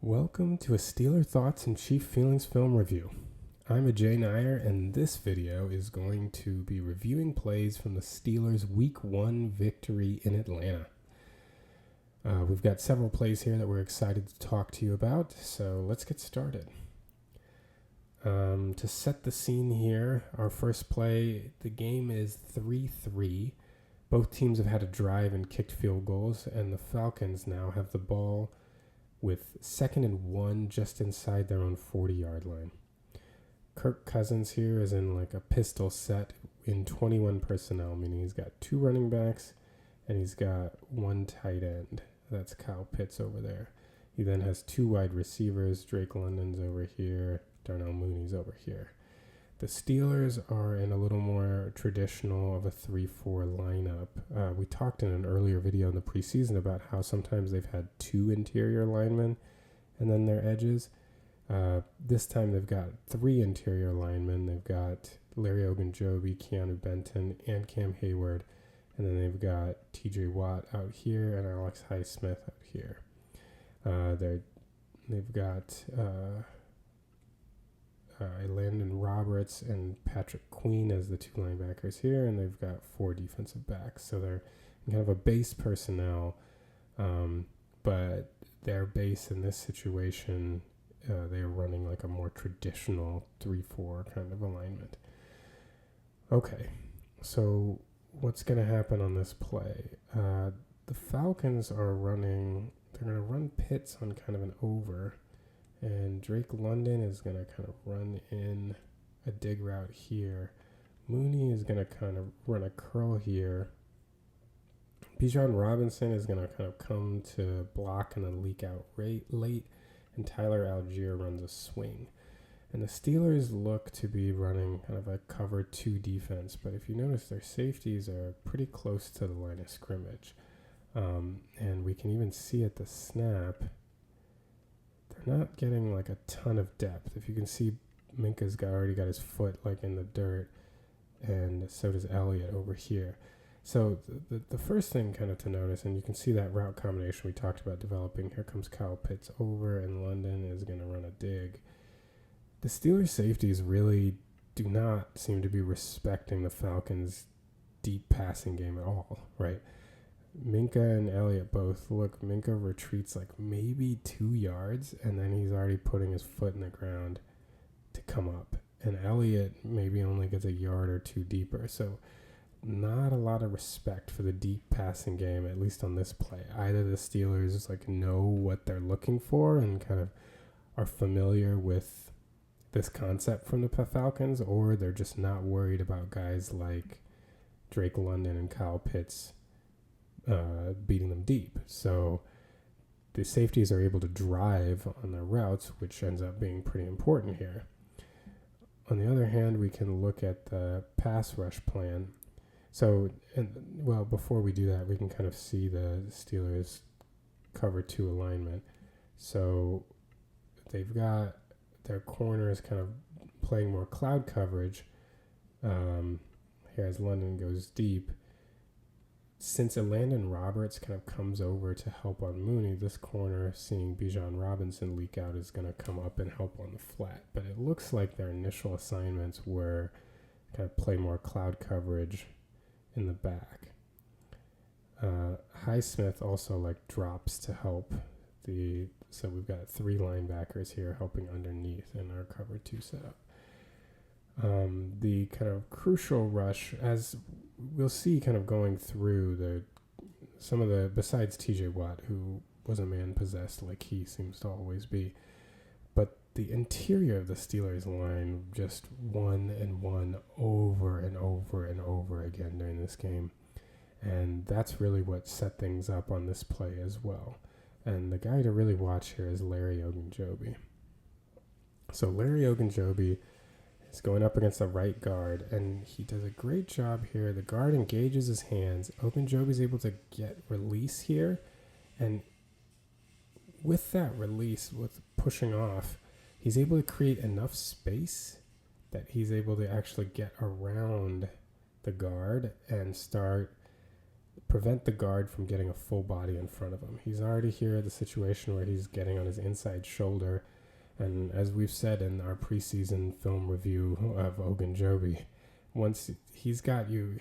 Welcome to a Steeler Thoughts and Chief Feelings film review. I'm Ajay, and this video is going to be reviewing plays from the Steelers' Week 1 victory in Atlanta. We've got several plays here that we're excited to talk to you about, so let's get started. To set the scene here, our first play, the game is 3-3. Both teams have had a drive and kicked field goals, and the Falcons now have the ball with 2nd and 1 just inside their own 40-yard line. Kirk Cousins here is in like a pistol set in 21 personnel, meaning he's got 2 running backs and he's got 1 tight end. That's Kyle Pitts over there. He then has 2 wide receivers. Drake London's over here. Darnell Mooney's over here. The Steelers are in a little more traditional of a 3-4 lineup. We talked in an earlier video in the preseason about how sometimes they've had 2 interior linemen and then their edges. This time they've got 3 interior linemen. They've got Larry Ogunjobi, Keanu Benton, and Cam Heyward. And then they've got TJ Watt out here and Alex Highsmith out here. They've got Landon Roberts and Patrick Queen as the 2 linebackers here, and they've got 4 defensive backs. So they're kind of a base personnel, but their base in this situation, they're running like a more traditional 3-4 kind of alignment. Okay, so what's going to happen on this play? The Falcons are running, they're going to run Pitts on kind of an over, and Drake London is going to kind of run in a dig route here. Mooney is going to kind of run a curl here. Bijan Robinson is going to kind of come to block and then leak out late. And Tyler Algier runs a swing. And the Steelers look to be running kind of a cover 2 defense. But if you notice, their safeties are pretty close to the line of scrimmage. And we can even see at the snap, they're not getting like a ton of depth. If you can see, Minka's already got his foot like in the dirt, and so does Elliot over here. So the first thing kind of to notice, and you can see that route combination we talked about developing. Here comes Kyle Pitts over, and London is going to run a dig. The Steelers safeties really do not seem to be respecting the Falcons' deep passing game at all, right? Minka and Elliot both look. Minka retreats like maybe 2 yards, and then he's already putting his foot in the ground to come up. And Elliot maybe only gets a yard or 2 deeper. So not a lot of respect for the deep passing game, at least on this play. Either the Steelers like know what they're looking for and kind of are familiar with this concept from the Falcons, or they're just not worried about guys like Drake London and Kyle Pitts beating them deep. So the safeties are able to drive on their routes, which ends up being pretty important here. On the other hand, we can look at the pass rush plan. So, before we do that, we can kind of see the Steelers cover 2 alignment. So they've got their corners kind of playing more cloud coverage here as London goes deep. Since Landon Roberts kind of comes over to help on Mooney, this corner, seeing Bijan Robinson leak out, is going to come up and help on the flat. But it looks like their initial assignments were kind of play more cloud coverage in the back. Highsmith also like drops to help so we've got 3 linebackers here helping underneath in our cover 2 setup. The kind of crucial rush, as we'll see kind of going through besides TJ Watt, who was a man possessed like he seems to always be, but the interior of the Steelers line just won and won over and over and over again during this game. And that's really what set things up on this play as well. And the guy to really watch here is Larry Ogunjobi. So Larry Ogunjobi is going up against the right guard, and he does a great job here. The guard engages his hands. Ogunjobi's able to get release here, and with that release, with pushing off, he's able to create enough space that he's able to actually get around the guard and start prevent the guard from getting a full body in front of him. He's already here at the situation where he's getting on his inside shoulder. And as we've said in our preseason film review of Ogunjobi, once he's got you,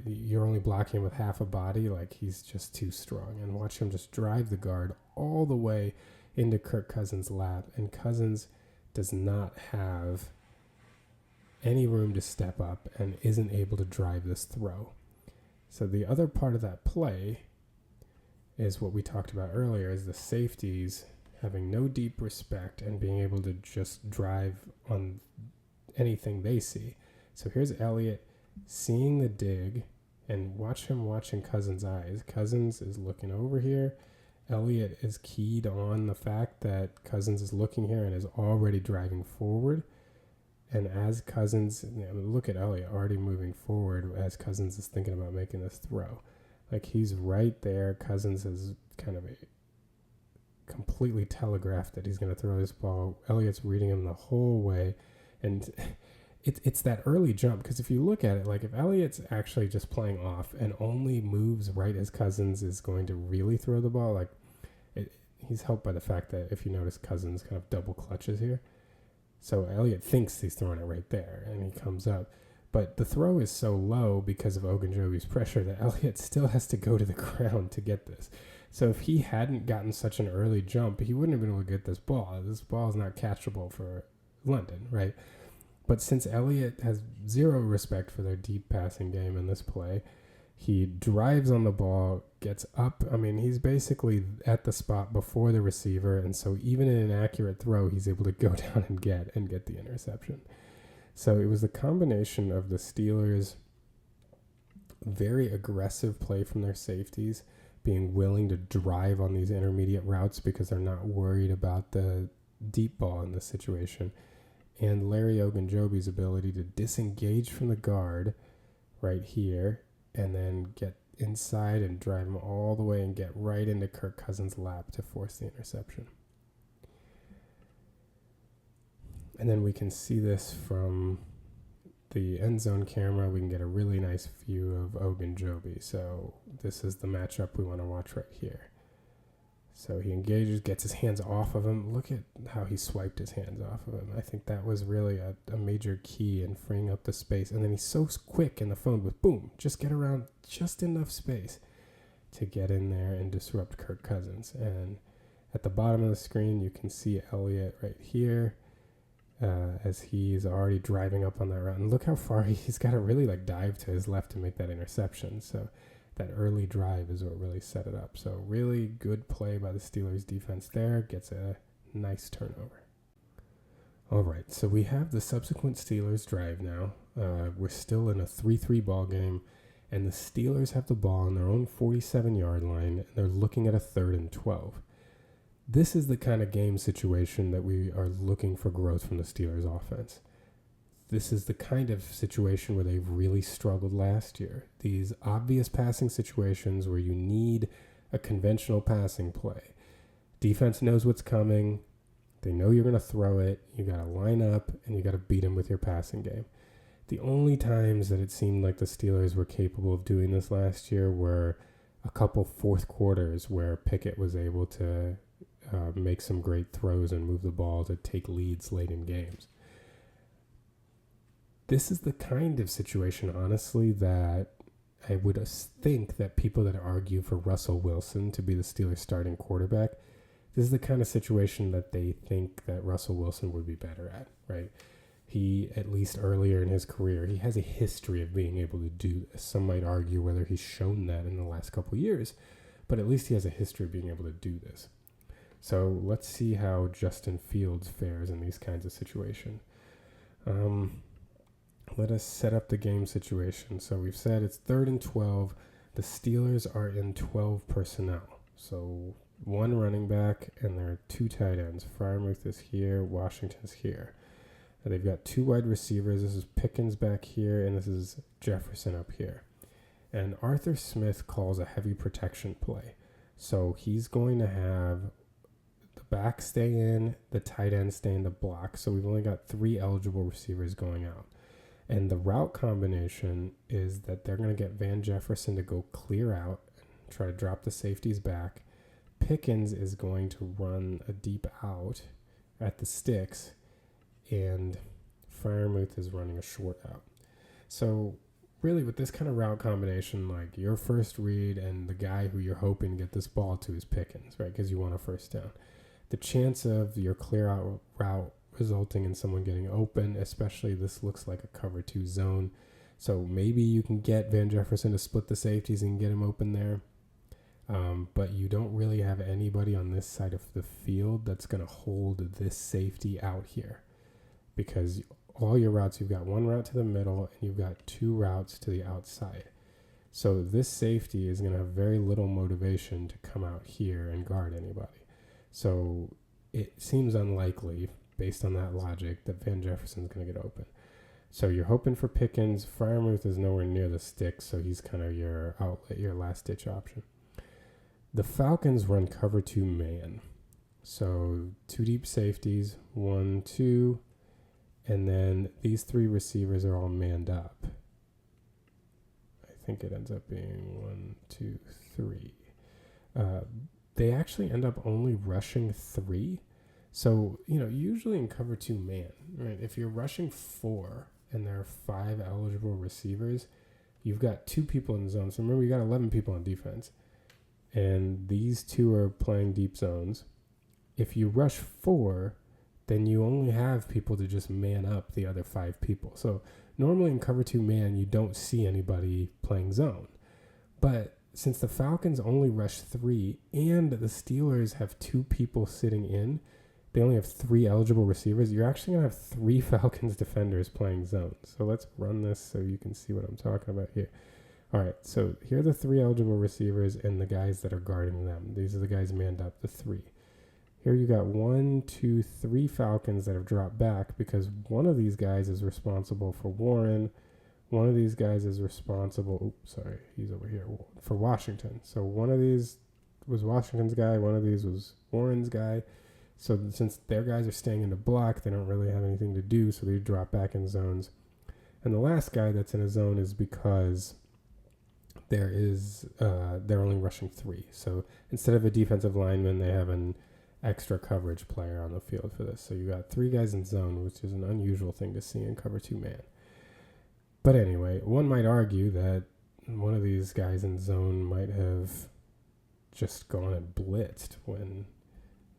you're only blocking him with half a body, like he's just too strong. And watch him just drive the guard all the way into Kirk Cousins' lap. And Cousins does not have any room to step up and isn't able to drive this throw. So the other part of that play is what we talked about earlier, is the safeties having no deep respect and being able to just drive on anything they see. So here's Elliot seeing the dig, and watch him watching Cousins' eyes. Cousins is looking over here. Elliot is keyed on the fact that Cousins is looking here and is already driving forward. And as Cousins, look at Elliot already moving forward as Cousins is thinking about making this throw. Like he's right there. Cousins has kind of completely telegraphed that he's going to throw this ball. Elliott's reading him the whole way. And it's that early jump, because if you look at it, like if Elliott's actually just playing off and only moves right as Cousins is going to really throw the ball, like he's helped by the fact that if you notice Cousins kind of double clutches here. So Elliot thinks he's throwing it right there, and he comes up. But the throw is so low because of Ogunjobi's pressure that Elliot still has to go to the ground to get this. So if he hadn't gotten such an early jump, he wouldn't have been able to get this ball. This ball is not catchable for London, right? But since Elliot has zero respect for their deep passing game in this play, he drives on the ball, gets up. I mean, he's basically at the spot before the receiver, and so even in an accurate throw, he's able to go down and get the interception. So it was the combination of the Steelers' very aggressive play from their safeties, being willing to drive on these intermediate routes because they're not worried about the deep ball in this situation, and Larry Ogunjobi's ability to disengage from the guard right here and then get inside and drive him all the way and get right into Kirk Cousins' lap to force the interception. And then we can see this from the end zone camera. We can get a really nice view of Ogunjobi. So this is the matchup we want to watch right here. So he engages, gets his hands off of him. Look at how he swiped his hands off of him. I think that was really a major key in freeing up the space. And then he's so quick in the phone with boom, just get around just enough space to get in there and disrupt Kirk Cousins. And at the bottom of the screen, you can see Elliot right here as he's already driving up on that route. And look how far he's got to really dive to his left to make that interception. So that early drive is what really set it up. So really good play by the Steelers defense there. Gets a nice turnover. All right, so we have the subsequent Steelers drive now. We're still in a 3-3 ball game, and the Steelers have the ball on their own 47-yard line, and they're looking at a 3rd and 12. This is the kind of game situation that we are looking for growth from the Steelers offense. This is the kind of situation where they've really struggled last year. These obvious passing situations where you need a conventional passing play. Defense knows what's coming. They know you're going to throw it. You got to line up, and you got to beat them with your passing game. The only times that it seemed like the Steelers were capable of doing this last year were a couple fourth quarters where Pickett was able to make some great throws and move the ball to take leads late in games. This is the kind of situation, honestly, that I would think that people that argue for Russell Wilson to be the Steelers' starting quarterback, this is the kind of situation that they think that Russell Wilson would be better at, right? He, at least earlier in his career, he has a history of being able to do this. Some might argue whether he's shown that in the last couple of years, but at least he has a history of being able to do this. So let's see how Justin Fields fares in these kinds of situations. Let us set up the game situation. So we've said it's 3rd and 12. The Steelers are in 12 personnel. So one running back, and there are 2 tight ends. Freiermuth is here. Washington's here. And they've got 2 wide receivers. This is Pickens back here, and this is Jefferson up here. And Arthur Smith calls a heavy protection play. So he's going to have the back stay in, the tight end stay in the block. So we've only got 3 eligible receivers going out. And the route combination is that they're going to get Van Jefferson to go clear out, try to drop the safeties back. Pickens is going to run a deep out at the sticks, and Freiermuth is running a short out. So really with this kind of route combination, like your first read and the guy who you're hoping to get this ball to is Pickens, right? Because you want a first down. The chance of your clear out route resulting in someone getting open, especially this looks like a cover 2 zone. So maybe you can get Van Jefferson to split the safeties and get him open there. But you don't really have anybody on this side of the field that's going to hold this safety out here, because all your routes, you've got one route to the middle and you've got 2 routes to the outside. So this safety is going to have very little motivation to come out here and guard anybody. So it seems unlikely, based on that logic, that Van Jefferson's going to get open. So you're hoping for Pickens. Freiermuth is nowhere near the stick, so he's kind of your outlet, your last-ditch option. The Falcons run cover 2 man. So 2 deep safeties, 1, 2, and then these 3 receivers are all manned up. I think it ends up being 1, 2, 3. They actually end up only rushing 3. So, usually in cover 2 man, right? If you're rushing 4 and there are 5 eligible receivers, you've got 2 people in zone. So remember, you got 11 people on defense, and these 2 are playing deep zones. If you rush 4, then you only have people to just man up the other 5 people. So normally in cover 2 man, you don't see anybody playing zone. But since the Falcons only rush 3 and the Steelers have 2 people sitting in, they only have 3 eligible receivers, you're actually going to have 3 Falcons defenders playing zone. So let's run this so you can see what I'm talking about here. All right, so here are the 3 eligible receivers and the guys that are guarding them. These are the guys manned up, the 3. Here you got 1, 2, 3 Falcons that have dropped back because one of these guys is responsible for Warren. One of these guys is responsible, he's over here, for Washington. So one of these was Washington's guy, one of these was Warren's guy. So since their guys are staying in the block, they don't really have anything to do, so they drop back in zones. And the last guy that's in a zone is because they're only rushing 3. So instead of a defensive lineman, they have an extra coverage player on the field for this. So you got 3 guys in zone, which is an unusual thing to see in cover 2 man. But anyway, one might argue that one of these guys in zone might have just gone and blitzed when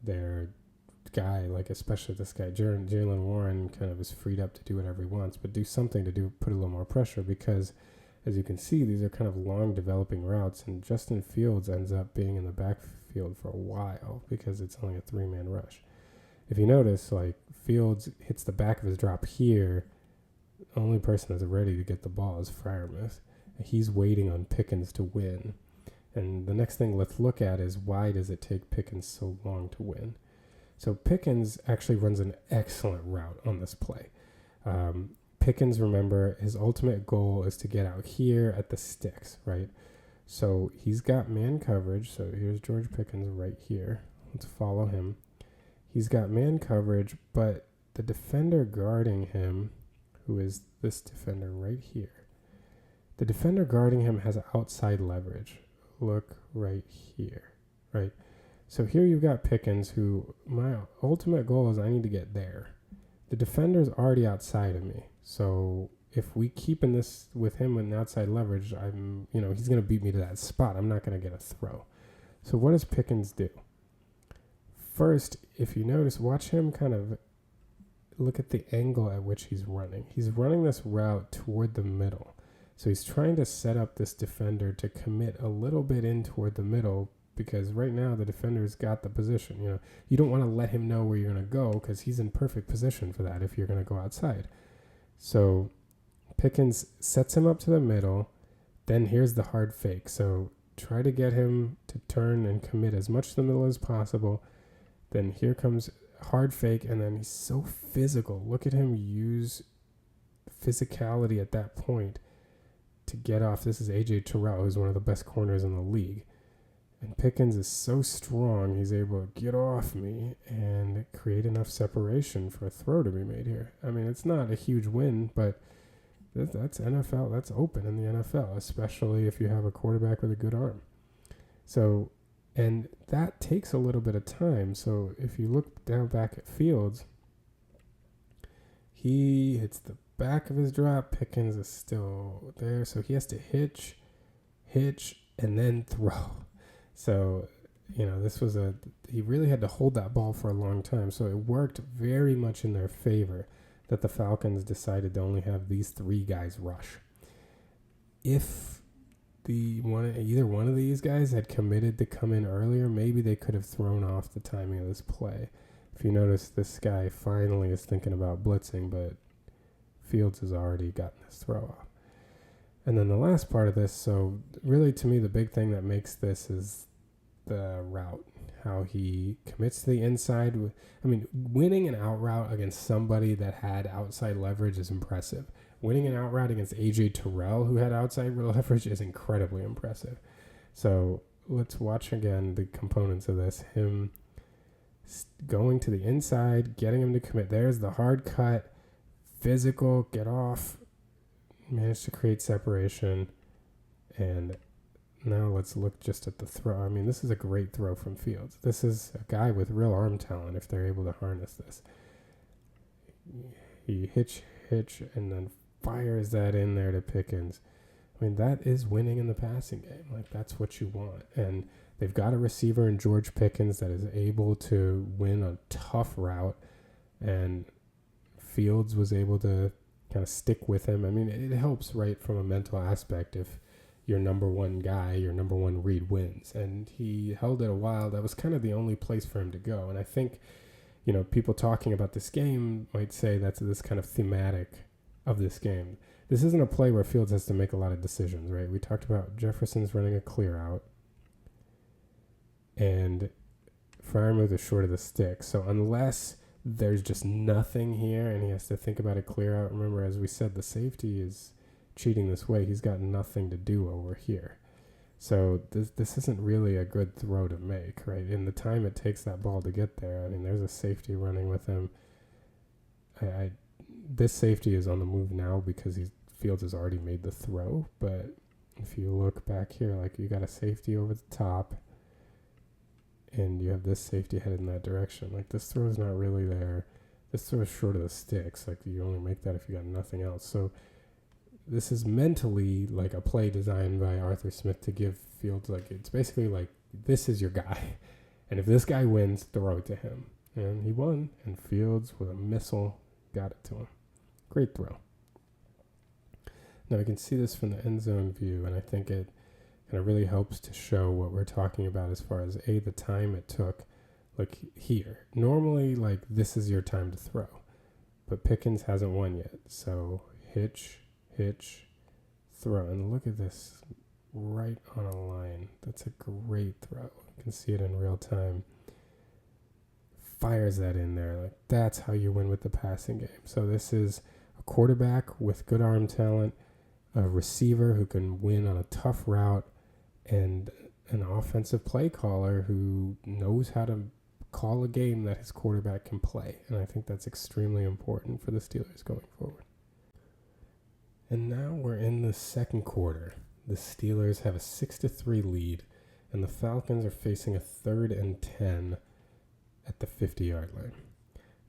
their guy, like especially this guy, Jaylen Warren, kind of is freed up to do whatever he wants, but do something to put a little more pressure, because as you can see, these are kind of long developing routes, and Justin Fields ends up being in the backfield for a while because it's only a 3-man rush. If you notice, like Fields hits the back of his drop here, the only person that's ready to get the ball is Freiermuth. He's waiting on Pickens to win. And the next thing let's look at is, why does it take Pickens so long to win? So Pickens actually runs an excellent route on this play. Pickens, remember, his ultimate goal is to get out here at the sticks, right? So he's got man coverage. So here's George Pickens right here. Let's follow him. He's got man coverage, but the defender guarding him, who is this defender right here, the defender guarding him has outside leverage. Look right here, right? So here you've got Pickens, who my ultimate goal is I need to get there. The defender's already outside of me. So if we keep in this with him with an outside leverage, he's going to beat me to that spot. I'm not going to get a throw. So what does Pickens do? First, if you notice, watch him kind of look at the angle at which he's running. He's running this route toward the middle. So he's trying to set up this defender to commit a little bit in toward the middle, because right now the defender's got the position. You don't want to let him know where you're going to go, because he's in perfect position for that if you're going to go outside. So Pickens sets him up to the middle. Then here's the hard fake. So try to get him to turn and commit as much to the middle as possible. Then here comes hard fake, and then he's so physical. Look at him use physicality at that point to get off. This is Ajay who's one of the best corners in the league. And Pickens is so strong, he's able to get off me and create enough separation for a throw to be made here. I mean, it's not a huge win, but that's NFL. That's open in the NFL, especially if you have a quarterback with a good arm. So, and that takes a little bit of time. So if you look down back at Fields, he hits the back of his drop. Pickens is still there. So he has to hitch, and then throw. So, this was he really had to hold that ball for a long time. So it worked very much in their favor that the Falcons decided to only have these three guys rush. If either one of these guys had committed to come in earlier, maybe they could have thrown off the timing of this play. If you notice, this guy finally is thinking about blitzing, but Fields has already gotten his throw off. And then the last part of this, so really to me the big thing that makes this is the route, how he commits to the inside. Winning an out route against somebody that had outside leverage is impressive. Winning an out route against Ajay Terrell, who had outside leverage, is incredibly impressive. So let's watch again the components of this. Him going to the inside, getting him to commit. There's the hard cut, physical, get off, managed to create separation. And now let's look just at the throw. This is a great throw from Fields. This is a guy with real arm talent if they're able to harness this. He hitch, and then fires that in there to Pickens. That is winning in the passing game. That's what you want. And they've got a receiver in George Pickens that is able to win a tough route. And Fields was able to kind of stick with him. It helps, right, from a mental aspect if your number one guy, your number one read wins. And he held it a while. That was kind of the only place for him to go. And I think, people talking about this game might say that's this kind of thematic of this game. This isn't a play where Fields has to make a lot of decisions, right? We talked about Jefferson's running a clear out and Freiermuth is short of the stick. So unless there's just nothing here and he has to think about a clear out, remember, as we said, the safety is cheating this way. He's got nothing to do over here. So this isn't really a good throw to make, right? In the time it takes that ball to get there, there's a safety running with him. This safety is on the move now because Fields has already made the throw. But if you look back here, you got a safety over the top and you have this safety headed in that direction. This throw is not really there. This throw is short of the sticks. You only make that if you got nothing else. So this is mentally a play designed by Arthur Smith to give Fields, it's basically this is your guy. And if this guy wins, throw it to him. And he won. And Fields, with a missile, got it to him. Great throw. Now we can see this from the end zone view, and I think it kind of really helps to show what we're talking about as far as the time it took. Here, normally this is your time to throw, but Pickens hasn't won yet. So hitch, throw, and look at this, right on a line. That's a great throw. You can see it in real time. Fires that in there. That's how you win with the passing game. So this is a quarterback with good arm talent, a receiver who can win on a tough route, and an offensive play caller who knows how to call a game that his quarterback can play. And I think that's extremely important for the Steelers going forward. And now we're in the second quarter. The Steelers have a 6-3 lead, and the Falcons are facing a 3rd and 10 at the 50-yard line.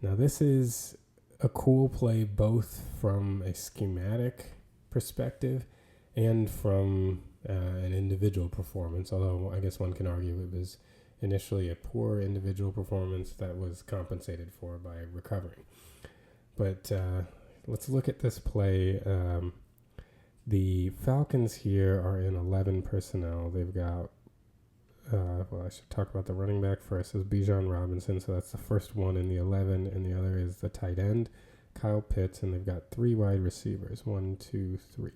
Now this is a cool play both from a schematic perspective and from an individual performance, although I guess one can argue it was initially a poor individual performance that was compensated for by recovering. But let's look at this play. The Falcons here are in 11 personnel. They've got I should talk about the running back first. It's Bijan Robinson, so that's the first one in the 11, and the other is the tight end, Kyle Pitts, and they've got 3 wide receivers, 1, 2, 3.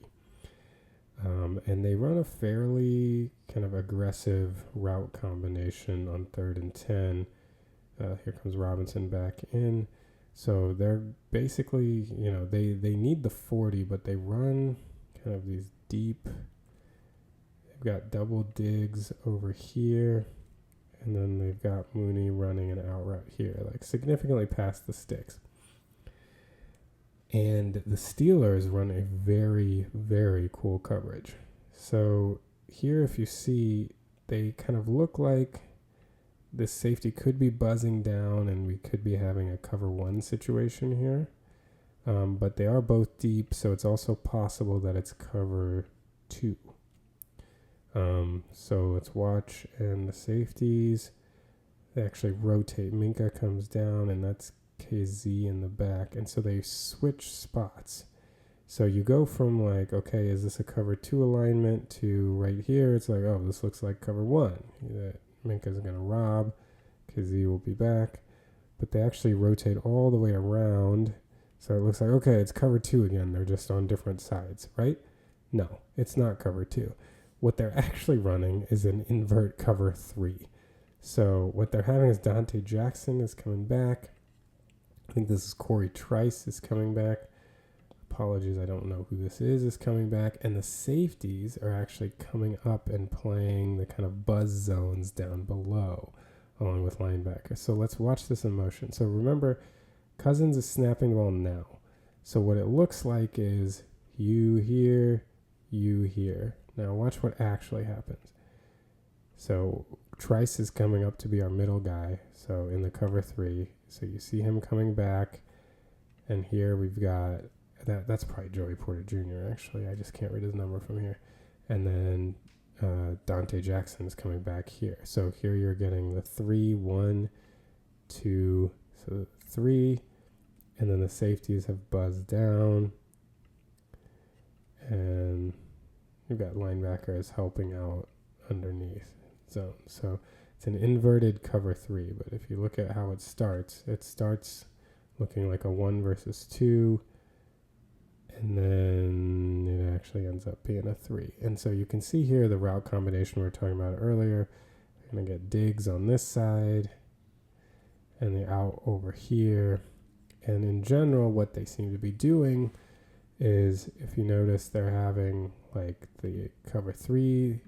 And they run a fairly kind of aggressive route combination on 3rd and 10. Here comes Robinson back in. So they're basically, they need the 40, but they run kind of these deep. They've got double digs over here, and then they've got Mooney running an out route here, significantly past the sticks. And the Steelers run a very, very cool coverage. So here, if you see, they kind of look like this safety could be buzzing down and we could be having a cover 1 situation here. But they are both deep, so it's also possible that it's cover 2. So let's watch, and the safeties, they actually rotate. Minka comes down, and that's KZ in the back, and so they switch spots. So you go from like, okay, is this a cover 2 alignment, to right here, it's like, oh, this looks like cover 1. That Minka's going to rob, KZ will be back, but they actually rotate all the way around. So it looks like, okay, it's cover 2 again. They're just on different sides, right? No, it's not cover 2. What they're actually running is an invert cover 3. So what they're having is Donte Jackson is coming back. I think this is Corey Trice is coming back. Apologies, I don't know who this is coming back. And the safeties are actually coming up and playing the kind of buzz zones down below, along with linebackers. So let's watch this in motion. So remember, Cousins is snapping the ball now. So what it looks like is you here, you here. Now watch what actually happens. So Trice is coming up to be our middle guy. So in the cover 3. So you see him coming back. And here we've got, that's probably Joey Porter Jr. actually. I just can't read his number from here. And then Donte Jackson is coming back here. So here you're getting the 3, 1, 2, so 3. And then the safeties have buzzed down. And you've got linebackers helping out underneath zone. So it's an inverted cover 3. But if you look at how it starts looking like a 1 versus 2. And then it actually ends up being a 3. And so you can see here the route combination we were talking about earlier. They're going to get Diggs on this side. And the out over here. And in general, what they seem to be doing is, if you notice, they're having like the cover 3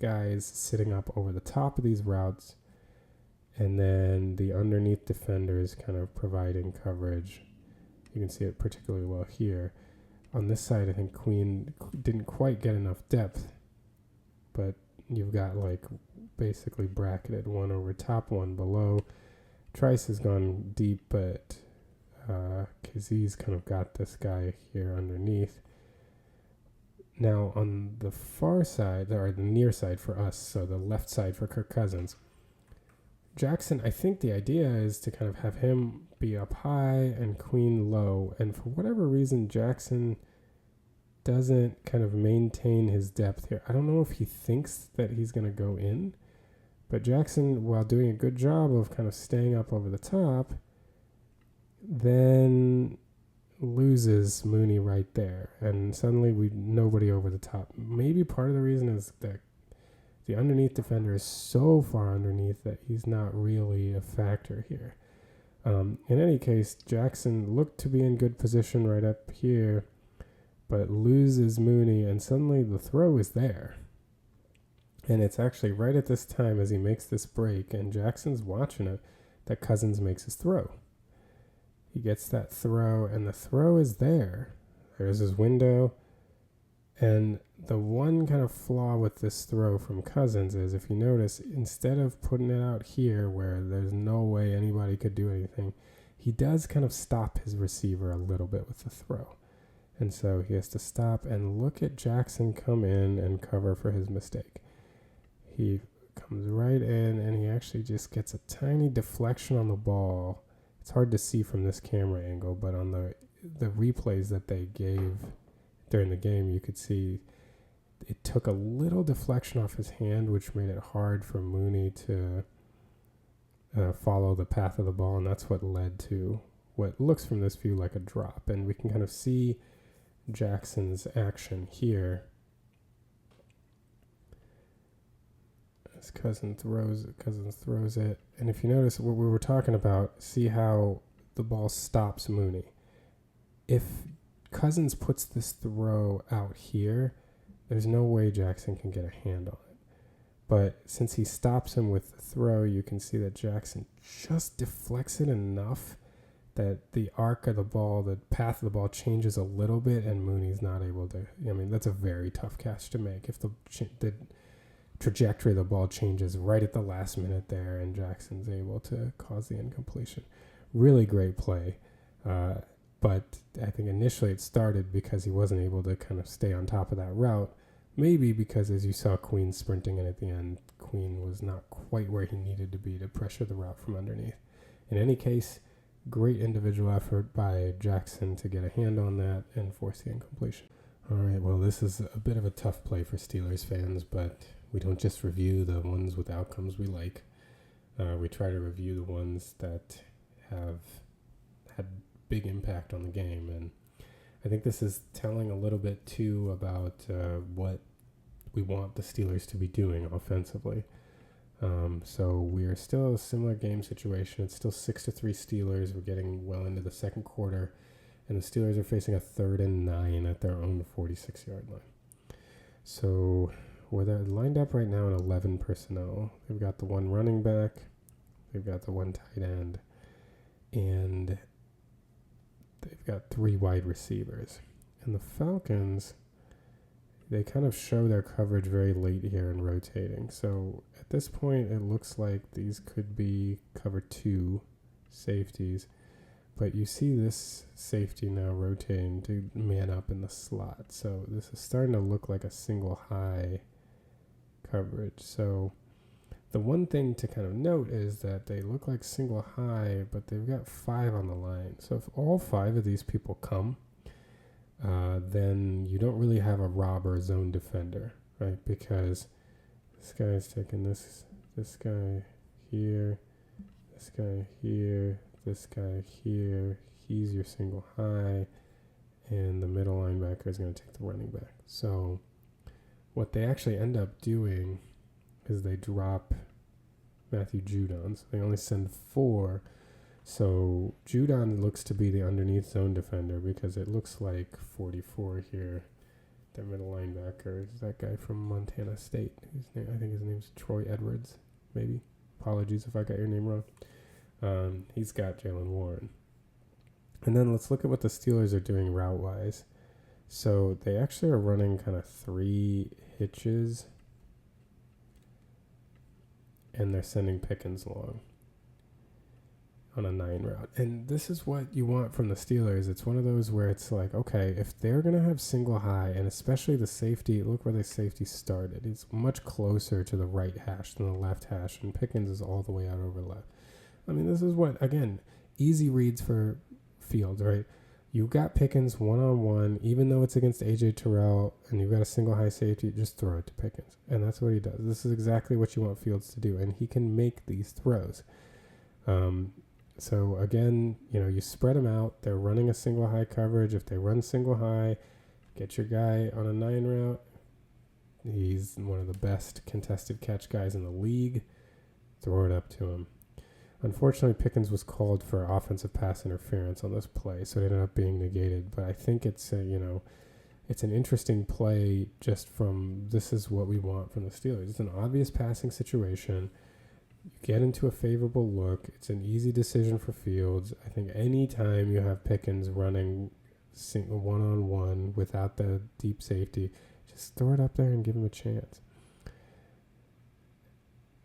guys sitting up over the top of these routes, and then the underneath defenders kind of providing coverage. You can see it particularly well here. On this side, I think Queen didn't quite get enough depth, but you've got like basically bracketed, 1 over top, 1 below. Trice has gone deep, but Kazie's kind of got this guy here underneath. Now on the far side, or the near side for us, so the left side for Kirk Cousins, Jackson, I think the idea is to kind of have him be up high and Queen low, and for whatever reason Jackson doesn't kind of maintain his depth here. I don't know if he thinks that he's going to go in, but Jackson, while doing a good job of kind of staying up over the top, then loses Mooney right there, and suddenly nobody over the top. Maybe part of the reason is that the underneath defender is so far underneath that he's not really a factor here. In any case, Jackson looked to be in good position right up here, but loses Mooney, and suddenly the throw is there. And it's actually right at this time as he makes this break, and Jackson's watching it, that Cousins makes his throw. He gets that throw, and the throw is there. There's his window. And the one kind of flaw with this throw from Cousins is, if you notice, instead of putting it out here where there's no way anybody could do anything, he does kind of stop his receiver a little bit with the throw. And so he has to stop and look at Jackson come in and cover for his mistake. He comes right in, and he actually just gets a tiny deflection on the ball. It's hard to see from this camera angle, but on the replays that they gave during the game, you could see it took a little deflection off his hand, which made it hard for Mooney to follow the path of the ball, and that's what led to what looks from this view like a drop. And we can kind of see Jackson's action here as Cousins throws it. And if you notice what we were talking about, see how the ball stops Mooney. If Cousins puts this throw out here, there's no way Jackson can get a hand on it. But since he stops him with the throw, you can see that Jackson just deflects it enough that the arc of the ball, the path of the ball changes a little bit, and Mooney's not able to. I mean, that's a very tough catch to make. If the trajectory of the ball changes right at the last minute there, and Jackson's able to cause the incompletion. Really great play. But I think initially it started because he wasn't able to kind of stay on top of that route. Maybe because, as you saw Queen sprinting in at the end, Queen was not quite where he needed to be to pressure the route from underneath. In any case, great individual effort by Jackson to get a hand on that and force the incompletion. All right, well, this is a bit of a tough play for Steelers fans, but we don't just review the ones with outcomes we like. We try to review the ones that have had big impact on the game, and I think this is telling a little bit too about what we want the Steelers to be doing offensively. So we are still a similar game situation. It's still 6-3 Steelers. We're getting well into the second quarter, and the Steelers are facing a 3rd and 9 at their own 46-yard line. So they're lined up right now in 11 personnel. They've got the one running back, they've got the one tight end, and they've got 3 wide receivers. And the Falcons, they kind of show their coverage very late here in rotating. So at this point, it looks like these could be cover 2 safeties. But you see this safety now rotating to man up in the slot. So this is starting to look like a single high coverage. So the one thing to kind of note is that they look like single high, but they've got 5 on the line. So if all 5 of these people come, then you don't really have a robber zone defender, right? Because this guy's taking this guy here, this guy here, this guy here. He's your single high, and the middle linebacker is going to take the running back. So what they actually end up doing is they drop Matthew Judon. So they only send 4. So Judon looks to be the underneath zone defender because it looks like 44 here. Their middle linebacker is that guy from Montana State. I think his name's Troy Edwards, maybe. Apologies if I got your name wrong. He's got Jalen Warren. And then let's look at what the Steelers are doing route-wise. So they actually are running kind of 3 hitches, and they're sending Pickens long on a 9 route. And this is what you want from the Steelers. It's one of those where it's like, okay, if they're going to have single high, and especially the safety, look where the safety started. It's much closer to the right hash than the left hash, and Pickens is all the way out over left. I mean, this is what, again, easy reads for Fields, right? You've got Pickens one-on-one, even though it's against Ajay Terrell, and you've got a single high safety, just throw it to Pickens. And that's what he does. This is exactly what you want Fields to do, and he can make these throws. So, again, you spread them out. They're running a single high coverage. If they run single high, get your guy on a 9 route. He's one of the best contested catch guys in the league. Throw it up to him. Unfortunately, Pickens was called for offensive pass interference on this play, so it ended up being negated. But I think it's it's an interesting play just from this is what we want from the Steelers. It's an obvious passing situation. You get into a favorable look. It's an easy decision for Fields. I think any time you have Pickens running one-on-one without the deep safety, just throw it up there and give him a chance.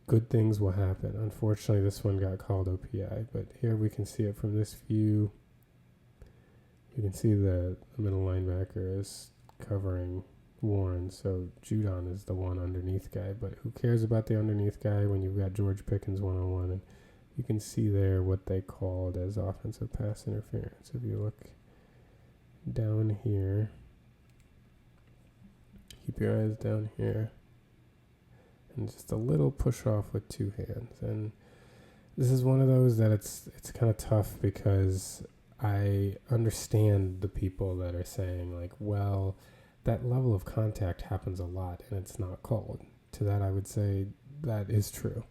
Good things will happen. Unfortunately, this one got called OPI, but here we can see it from this view. You can see the middle linebacker is covering Warren, so Judon is the one underneath guy, but who cares about the underneath guy when you've got George Pickens one-on-one? And you can see there what they called as offensive pass interference. If you look down here, keep your eyes down here, and just a little push off with 2 hands. And this is one of those that it's kind of tough because I understand the people that are saying, like, well, that level of contact happens a lot and it's not called. To that, I would say that is true.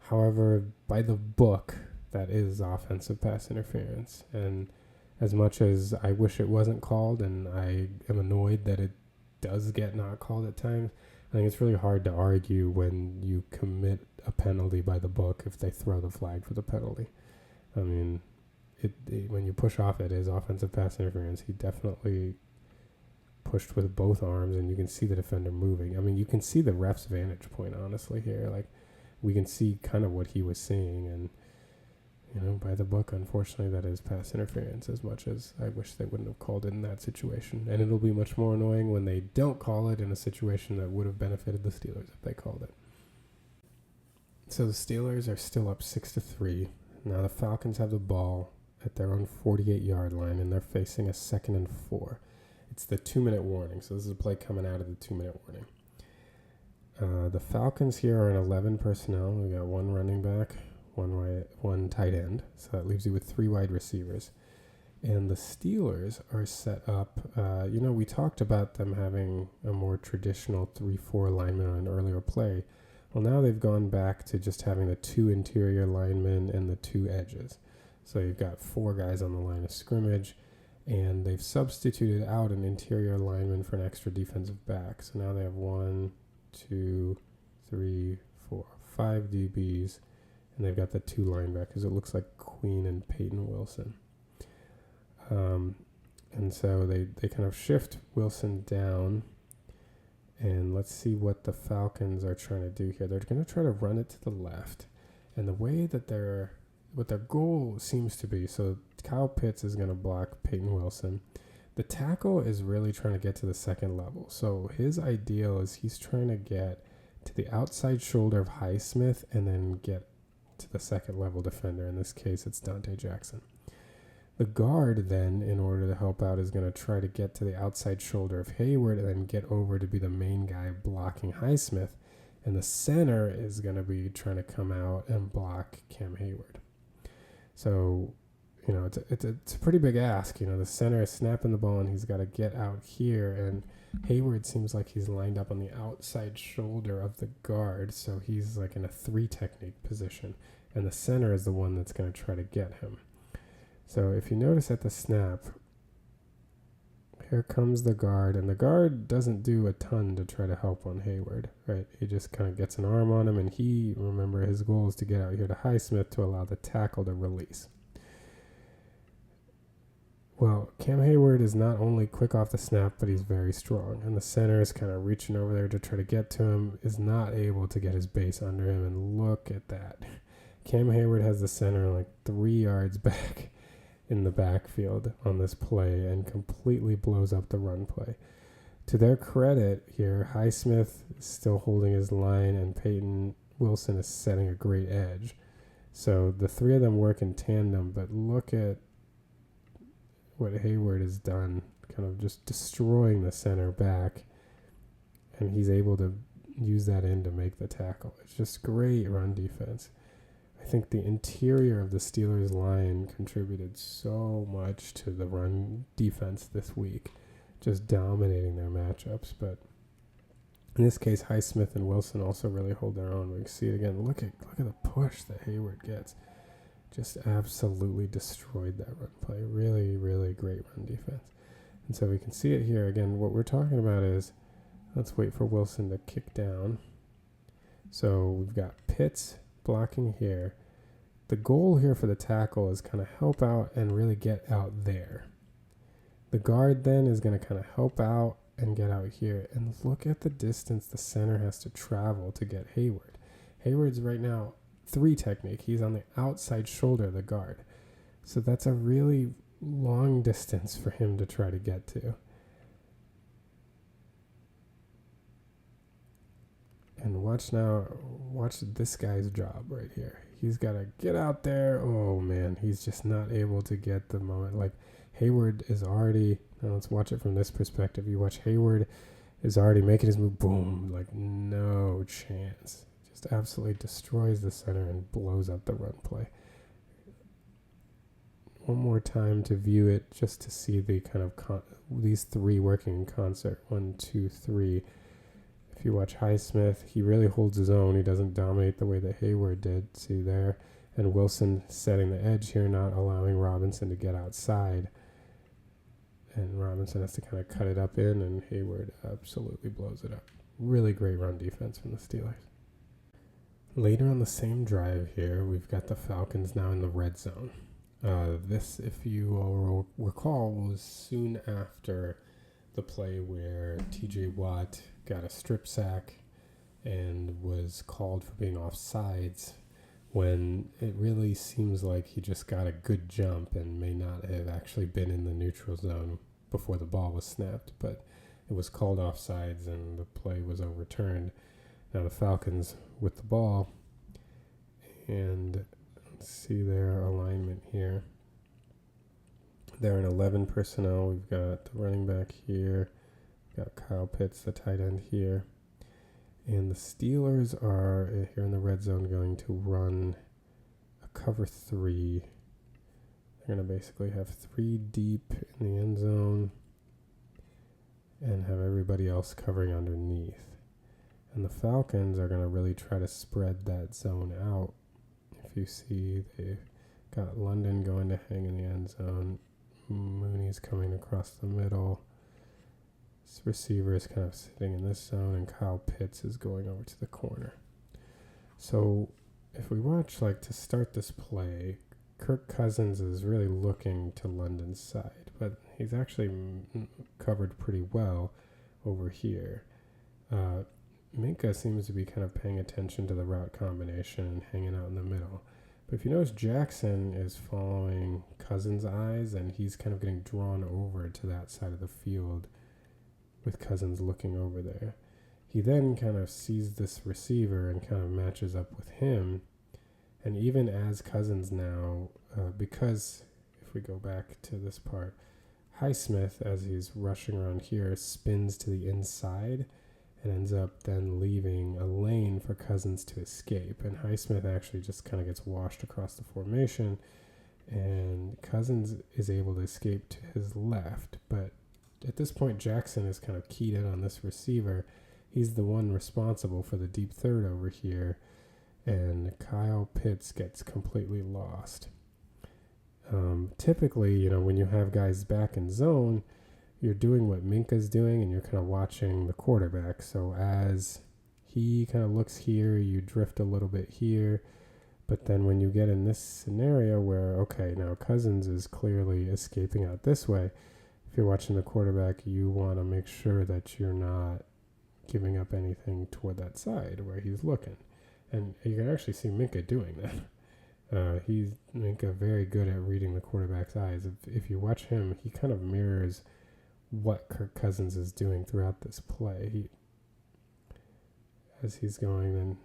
However, by the book, that is offensive pass interference. And as much as I wish it wasn't called, and I am annoyed that it does get not called at times, I think it's really hard to argue when you commit a penalty by the book if they throw the flag for the penalty. I mean, when you push off, it is offensive pass interference. He definitely pushed with both arms, and you can see the defender moving. I mean, you can see the ref's vantage point, honestly, here. Like, we can see kind of what he was seeing, and, by the book, unfortunately, that is pass interference, as much as I wish they wouldn't have called it in that situation. And it'll be much more annoying when they don't call it in a situation that would have benefited the Steelers if they called it. So the Steelers are still up 6-3. Now the Falcons have the ball at their own 48-yard line, and they're facing a 2nd and 4. It's the 2-minute warning, so this is a play coming out of the 2-minute warning. The Falcons here are in 11 personnel. We got one running back, one tight end, so that leaves you with 3 wide receivers. And the Steelers are set up, we talked about them having a more traditional 3-4 alignment on an earlier play. Well, now they've gone back to just having the 2 interior linemen and the 2 edges. So you've got 4 guys on the line of scrimmage, and they've substituted out an interior lineman for an extra defensive back. So now they have 1, 2, 3, 4, 5 DBs, and they've got the 2 linebackers. It looks like Queen and Peyton Wilson. And so they kind of shift Wilson down, and let's see what the Falcons are trying to do here. They're going to try to run it to the left, and the way that what their goal seems to be, so Kyle Pitts is going to block Peyton Wilson. The tackle is really trying to get to the second level. So his ideal is he's trying to get to the outside shoulder of Highsmith and then get to the second level defender. In this case, it's Donte Jackson. The guard then, in order to help out, is going to try to get to the outside shoulder of Heyward and then get over to be the main guy blocking Highsmith. And the center is going to be trying to come out and block Cam Heyward. So, it's a pretty big ask. The center is snapping the ball, and he's got to get out here. And Hayward seems like he's lined up on the outside shoulder of the guard, so he's like in a 3 technique position. And the center is the one that's going to try to get him. So if you notice at the snap, here comes the guard, and the guard doesn't do a ton to try to help on Hayward, right? He just kind of gets an arm on him, and remember, his goal is to get out here to Highsmith to allow the tackle to release. Well, Cam Hayward is not only quick off the snap, but he's very strong, and the center is kind of reaching over there to try to get to him, is not able to get his base under him, and look at that. Cam Hayward has the center like 3 yards back in the backfield on this play and completely blows up the run play. To their credit here, Highsmith is still holding his line, and Peyton Wilson is setting a great edge. So the 3 of them work in tandem, but look at what Hayward has done, kind of just destroying the center back, and he's able to use that end to make the tackle. It's just great run defense. I think the interior of the Steelers line contributed so much to the run defense this week, just dominating their matchups. But in this case, Highsmith and Wilson also really hold their own. We can see it again. Look at the push that Hayward gets. Just absolutely destroyed that run play. Really, really great run defense. And so we can see it here. Again, what we're talking about is, let's wait for Wilson to kick down. So we've got Pitts blocking here. The goal here for the tackle is kind of help out and really get out there. The guard then is going to kind of help out and get out here. And look at the distance the center has to travel to get Hayward. Hayward's right now 3 technique. He's on the outside shoulder of the guard. So that's a really long distance for him to try to get to. And watch this guy's job right here. He's got to get out there. Oh, man, he's just not able to get the moment. Like, Hayward is already, now let's watch it from this perspective. You watch Hayward is already making his move. Boom, like no chance. Just absolutely destroys the center and blows up the run play. One more time to view it just to see the kind of these 3 working in concert. 1, 2, 3. If you watch Highsmith, he really holds his own. He doesn't dominate the way that Hayward did. See there? And Wilson setting the edge here, not allowing Robinson to get outside. And Robinson has to kind of cut it up in, and Hayward absolutely blows it up. Really great run defense from the Steelers. Later on the same drive here, we've got the Falcons now in the red zone. This, if you all recall, was soon after the play where TJ Watt got a strip sack and was called for being offsides when it really seems like he just got a good jump and may not have actually been in the neutral zone before the ball was snapped, but it was called offsides and the play was overturned. Now the Falcons with the ball, and let's see their alignment here. They're in 11 personnel. We've got the running back here. We've got Kyle Pitts, the tight end here. And the Steelers are here in the red zone going to run a cover 3. They're going to basically have 3 deep in the end zone and have everybody else covering underneath. And the Falcons are going to really try to spread that zone out. If you see, they've got London going to hang in the end zone. Mooney's coming across the middle. This receiver is kind of sitting in this zone, and Kyle Pitts is going over to the corner. So if we watch, to start this play, Kirk Cousins is really looking to London's side, but he's actually covered pretty well over here. Minka seems to be kind of paying attention to the route combination and hanging out in the middle. But if you notice, Jackson is following Cousins' eyes, and he's kind of getting drawn over to that side of the field with Cousins looking over there. He then kind of sees this receiver and kind of matches up with him. And even as Cousins now, because if we go back to this part, Highsmith, as he's rushing around here, spins to the inside and ends up then leaving a lane for Cousins to escape. And Highsmith actually just kind of gets washed across the formation, and Cousins is able to escape to his left. But at this point, Jackson is kind of keyed in on this receiver. He's the one responsible for the deep third over here, and Kyle Pitts gets completely lost. Typically, when you have guys back in zone, you're doing what Minka's doing, and you're kind of watching the quarterback. So as he kind of looks here, you drift a little bit here. But then when you get in this scenario where, okay, now Cousins is clearly escaping out this way, if you're watching the quarterback, you want to make sure that you're not giving up anything toward that side where he's looking. And you can actually see Minka doing that. Minka very good at reading the quarterback's eyes. If you watch him, he kind of mirrors what Kirk Cousins is doing throughout this play. As he's going,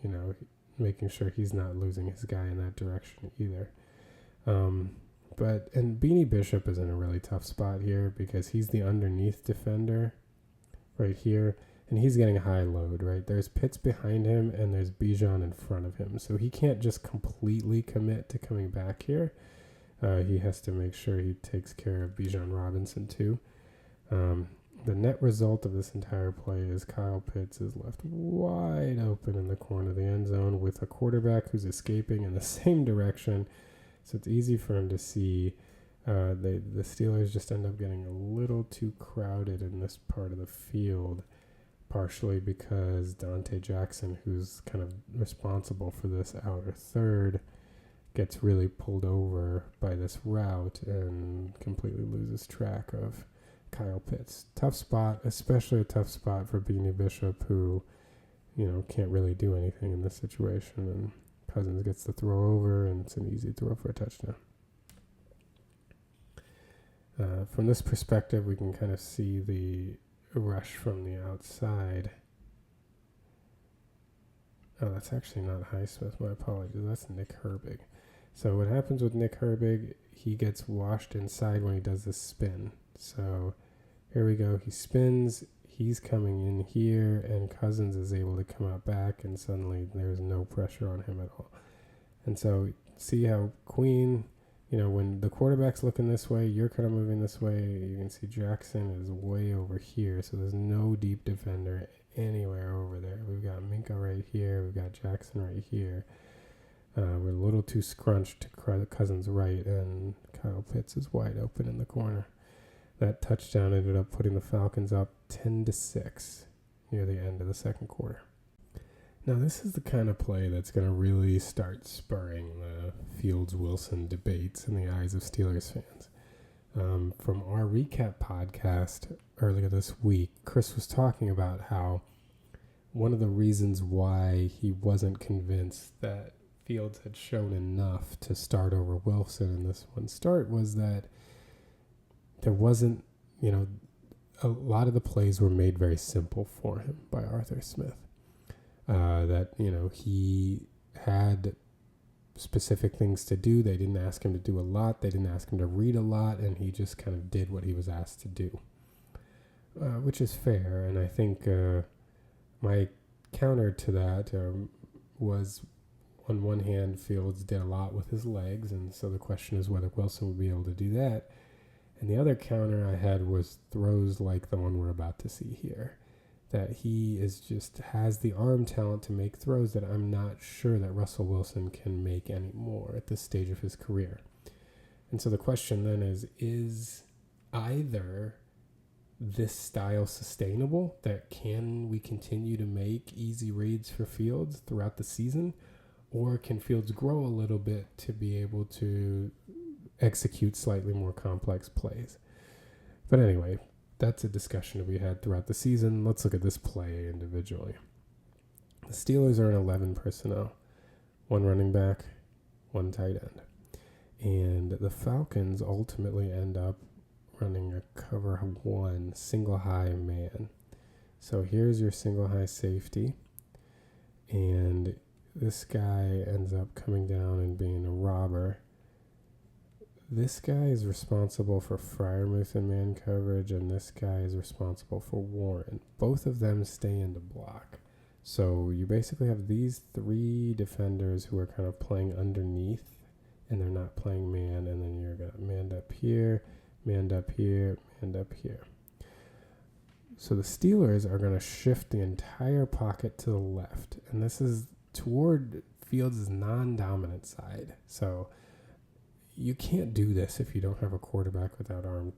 then, making sure he's not losing his guy in that direction either. And Beanie Bishop is in a really tough spot here because he's the underneath defender right here, and he's getting a high load, right? There's Pitts behind him, and there's DeShon in front of him. So he can't just completely commit to coming back here. He has to make sure he takes care of Bijan Robinson too. The net result of this entire play is Kyle Pitts is left wide open in the corner of the end zone with a quarterback who's escaping in the same direction. So it's easy for him to see. The Steelers just end up getting a little too crowded in this part of the field, partially because Donte Jackson, who's kind of responsible for this outer third, gets really pulled over by this route and completely loses track of Kyle Pitts. Tough spot, especially a tough spot for Beanie Bishop, who, can't really do anything in this situation. And Cousins gets the throw over, and it's an easy throw for a touchdown. From this perspective, we can kind of see the rush from the outside. Oh, that's actually not Highsmith. My apologies. That's Nick Herbig. So what happens with Nick Herbig, he gets washed inside when he does this spin. So here we go. He spins. He's coming in here, and Cousins is able to come out back, and suddenly there's no pressure on him at all. And so see how Queen, when the quarterback's looking this way, you're kind of moving this way. You can see Jackson is way over here, so there's no deep defender anywhere over there. We've got Minka right here. We've got Jackson right here. We're a little too scrunched to Cousins right, and Kyle Pitts is wide open in the corner. That touchdown ended up putting the Falcons up 10-6 near the end of the second quarter. Now, this is the kind of play that's going to really start spurring the Fields-Wilson debates in the eyes of Steelers fans. From our recap podcast earlier this week, Chris was talking about how one of the reasons why he wasn't convinced that Fields had shown enough to start over Wilson in this one start was that there wasn't, a lot of the plays were made very simple for him by Arthur Smith. That, he had specific things to do. They didn't ask him to do a lot. They didn't ask him to read a lot, and he just kind of did what he was asked to do, which is fair. And I think my counter to that was, on one hand, Fields did a lot with his legs, and so the question is whether Wilson would be able to do that. And the other counter I had was throws like the one we're about to see here. That he has the arm talent to make throws that I'm not sure that Russell Wilson can make anymore at this stage of his career. And so the question then is either this style sustainable, that can we continue to make easy reads for Fields throughout the season, or can Fields grow a little bit to be able to execute slightly more complex plays? But anyway, that's a discussion to be had throughout the season. Let's look at this play individually. The Steelers are in 11 personnel, 1 running back, 1 tight end. And the Falcons ultimately end up running a cover 1 single high man. So here's your single high safety. And this guy ends up coming down and being a robber. This guy is responsible for Freiermuth in man coverage, and this guy is responsible for Warren. Both of them stay in the block. So you basically have these 3 defenders who are kind of playing underneath, and they're not playing man, and then you're going to manned up here, manned up here, manned up here. So the Steelers are going to shift the entire pocket to the left, and this is toward Fields' non-dominant side. So you can't do this if you don't have a quarterback with arm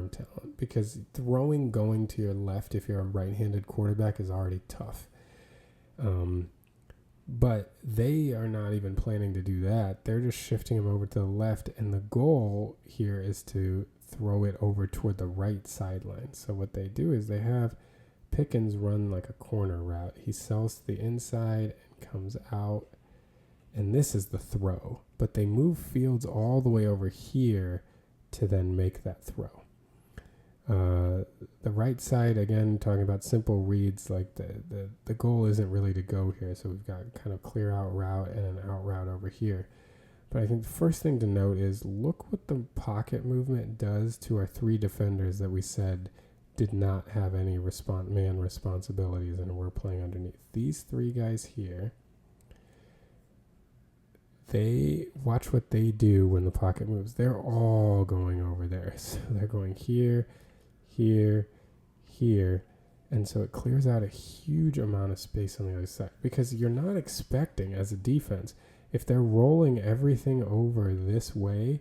talent, because going to your left if you're a right-handed quarterback is already tough. But they are not even planning to do that. They're just shifting him over to the left, and the goal here is to throw it over toward the right sideline. So what they do is they have Pickens run like a corner route. He sells to the inside and comes out, and this is the throw. But they move Fields all the way over here to then make that throw. The right side, again, talking about simple reads, like the goal isn't really to go here. So we've got kind of clear out route and an out route over here. But I think the first thing to note is look what the pocket movement does to our 3 defenders that we said did not have any man responsibilities and were playing underneath. These 3 guys here, they watch what they do when the pocket moves. They're all going over there. So they're going here, here, here. And so it clears out a huge amount of space on the other side, because you're not expecting, as a defense, if they're rolling everything over this way,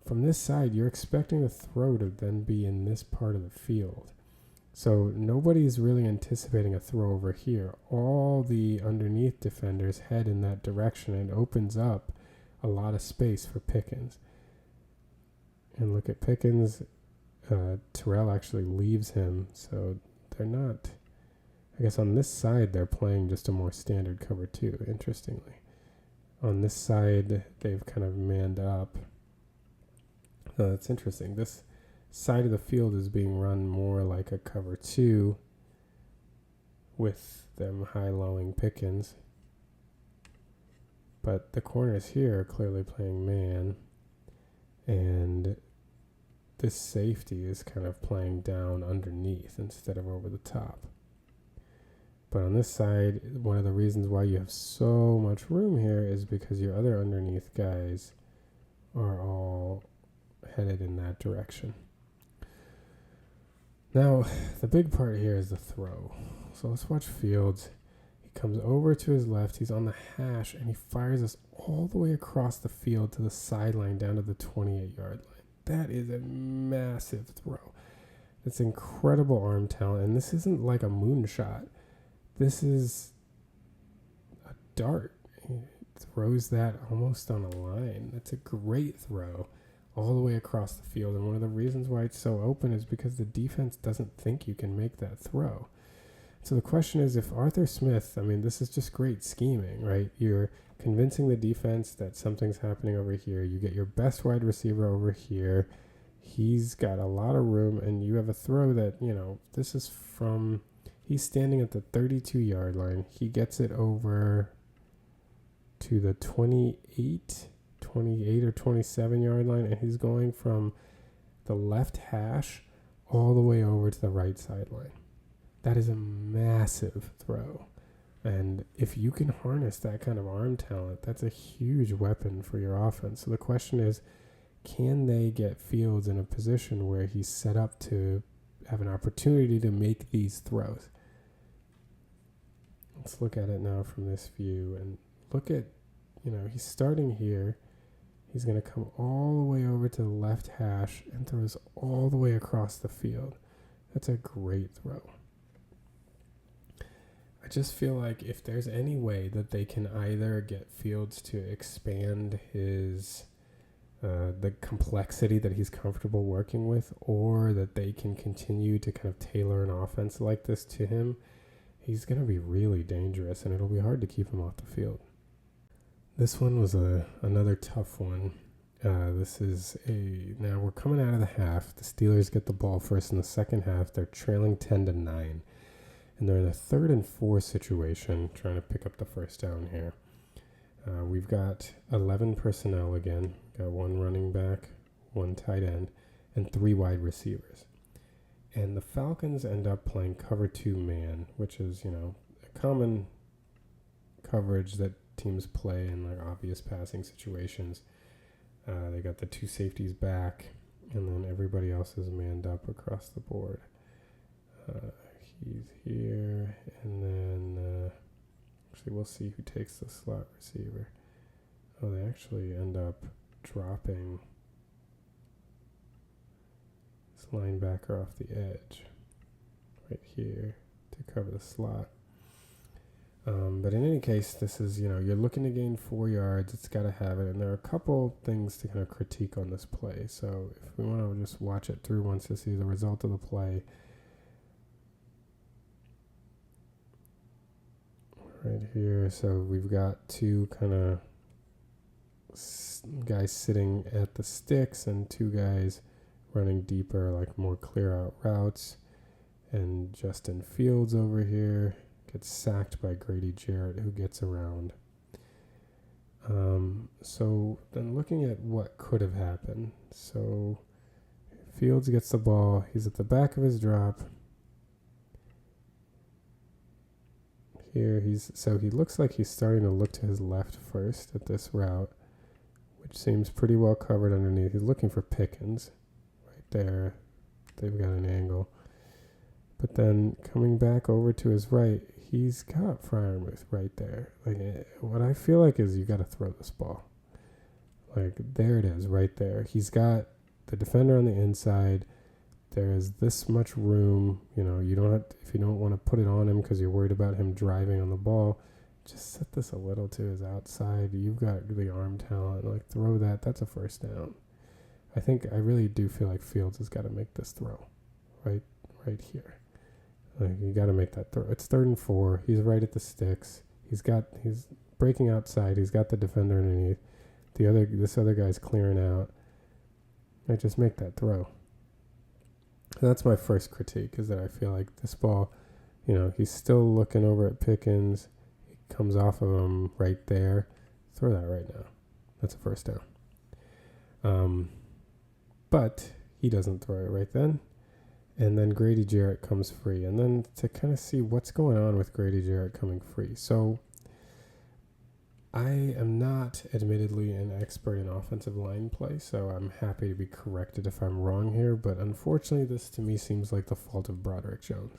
from this side, you're expecting the throw to then be in this part of the field. So nobody's really anticipating a throw over here. All the underneath defenders head in that direction, and opens up a lot of space for Pickens. And look at Pickens. Terrell actually leaves him, so they're not... I guess on this side, they're playing just a more standard cover 2, interestingly. On this side, they've kind of manned up. That's interesting. This side of the field is being run more like a cover 2 with them high-lowing Pickens. But the corners here are clearly playing man. And this safety is kind of playing down underneath instead of over the top. But on this side, one of the reasons why you have so much room here is because your other underneath guys are all headed in that direction. Now, the big part here is the throw. So let's watch Fields. He comes over to his left. He's on the hash, and he fires us all the way across the field to the sideline down to the 28-yard line. That is a massive throw. It's incredible arm talent, and this isn't like a moonshot. This is a dart. He throws that almost on a line. That's a great throw. all the way across the field. And one of the reasons why it's so open is because the defense doesn't think you can make that throw. So the question is, if Arthur Smith, I mean, this is just great scheming, right? You're convincing the defense that something's happening over here. You get your best wide receiver over here. He's got a lot of room, and you have a throw that, this is from, he's standing at the 32-yard line. He gets it over to the 28 or 27-yard line, and he's going from the left hash all the way over to the right sideline. That is a massive throw. And if you can harness that kind of arm talent, that's a huge weapon for your offense. So the question is, can they get Fields in a position where he's set up to have an opportunity to make these throws? Let's look at it now from this view and look at, he's starting here. He's going to come all the way over to the left hash and throws all the way across the field. That's a great throw. I just feel like if there's any way that they can either get Fields to expand his the complexity that he's comfortable working with, or that they can continue to kind of tailor an offense like this to him, he's going to be really dangerous, and it'll be hard to keep him off the field. This one was another tough one. Now we're coming out of the half. The Steelers get the ball first in the second half. They're trailing 10-9. And they're in a 3rd and 4 situation, trying to pick up the first down here. We've got 11 personnel again. Got 1 running back, 1 tight end, and 3 wide receivers. And the Falcons end up playing cover 2 man, which is, a common coverage that teams play in like obvious passing situations. They got the 2 safeties back, and then everybody else is manned up across the board. He's here, and then actually we'll see who takes the slot receiver. Oh, they actually end up dropping this linebacker off the edge right here to cover the slot. But in any case, this is, you're looking to gain 4 yards. It's got to have it. And there are a couple things to kind of critique on this play. So if we want to just watch it through once to see the result of the play. Right here, so we've got 2 kind of guys sitting at the sticks and 2 guys running deeper, like more clear out routes. And Justin Fields over here gets sacked by Grady Jarrett, who gets around. So then looking at what could have happened. So Fields gets the ball. He's at the back of his drop. Here he looks like he's starting to look to his left first at this route, which seems pretty well covered underneath. He's looking for Pickens right there. They've got an angle. But then coming back over to his right, he's got Freiermuth right there. Like, what I feel like is you got to throw this ball. Like, there it is right there. He's got the defender on the inside. There is this much room, you don't have if you don't want to put it on him because you're worried about him driving on the ball, just set this a little to his outside. You've got the arm talent, like throw that. That's a first down. I really do feel like Fields has got to make this throw right here. Like, you got to make that throw. It's 3rd and 4. He's right at the sticks. He's breaking outside. He's got the defender underneath. This other guy's clearing out. Just make that throw. That's my first critique, is that I feel like this ball, he's still looking over at Pickens. He comes off of him right there. Throw that right now. That's a first down. But he doesn't throw it right then. And then Grady Jarrett comes free. And then to kind of see what's going on with Grady Jarrett coming free. So I am not admittedly an expert in offensive line play, so I'm happy to be corrected if I'm wrong here, but unfortunately this to me seems like the fault of Broderick Jones.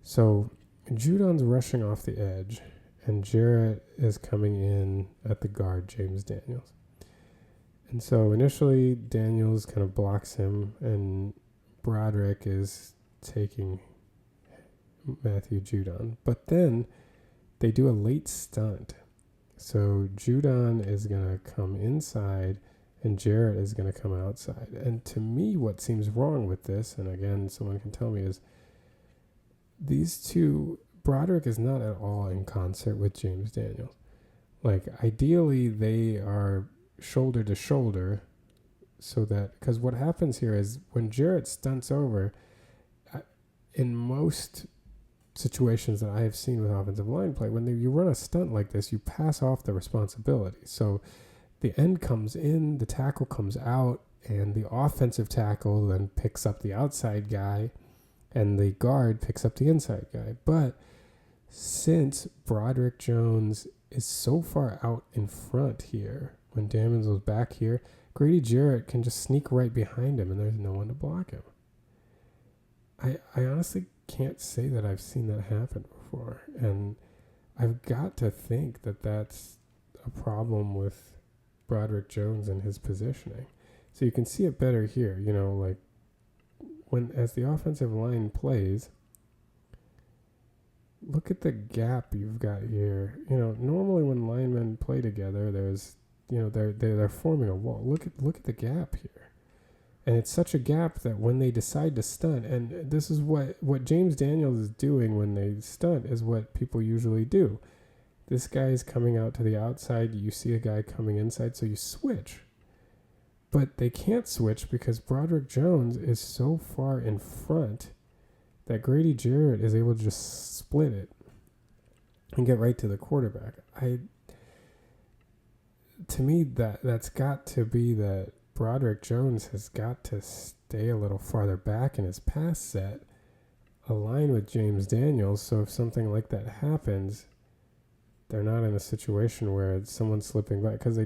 So Judon's rushing off the edge, and Jarrett is coming in at the guard, James Daniels. And so initially Daniels kind of blocks him, and Broderick is taking Matthew Judon. But then they do a late stunt. So Judon is going to come inside and Jarrett is going to come outside. And to me, what seems wrong with this, and again, someone can tell me, is these two, Broderick is not at all in concert with James Daniels. Like, ideally, they are shoulder to shoulder, so that, because what happens here is when Jarrett stunts over, in most situations that I have seen with offensive line play, when you run a stunt like this, you pass off the responsibility. So the end comes in, the tackle comes out, and the offensive tackle then picks up the outside guy, and the guard picks up the inside guy. But since Broderick Jones is so far out in front here, when Daniels was back here, Grady Jarrett can just sneak right behind him, and there's no one to block him. I honestly can't say that I've seen that happen before, and I've got to think that that's a problem with Broderick Jones and his positioning. So you can see it better here, like when as the offensive line plays, look at the gap you've got here. Normally when linemen play together, there's they're forming a wall. Look at the gap here. And it's such a gap that when they decide to stunt, and this is what James Daniels is doing when they stunt, is what people usually do. This guy is coming out to the outside. You see a guy coming inside, so you switch. But they can't switch because Broderick Jones is so far in front that Grady Jarrett is able to just split it and get right to the quarterback. To me, that's got to be that Broderick Jones has got to stay a little farther back in his pass set, align with James Daniels, so if something like that happens, they're not in a situation where someone's slipping back, because they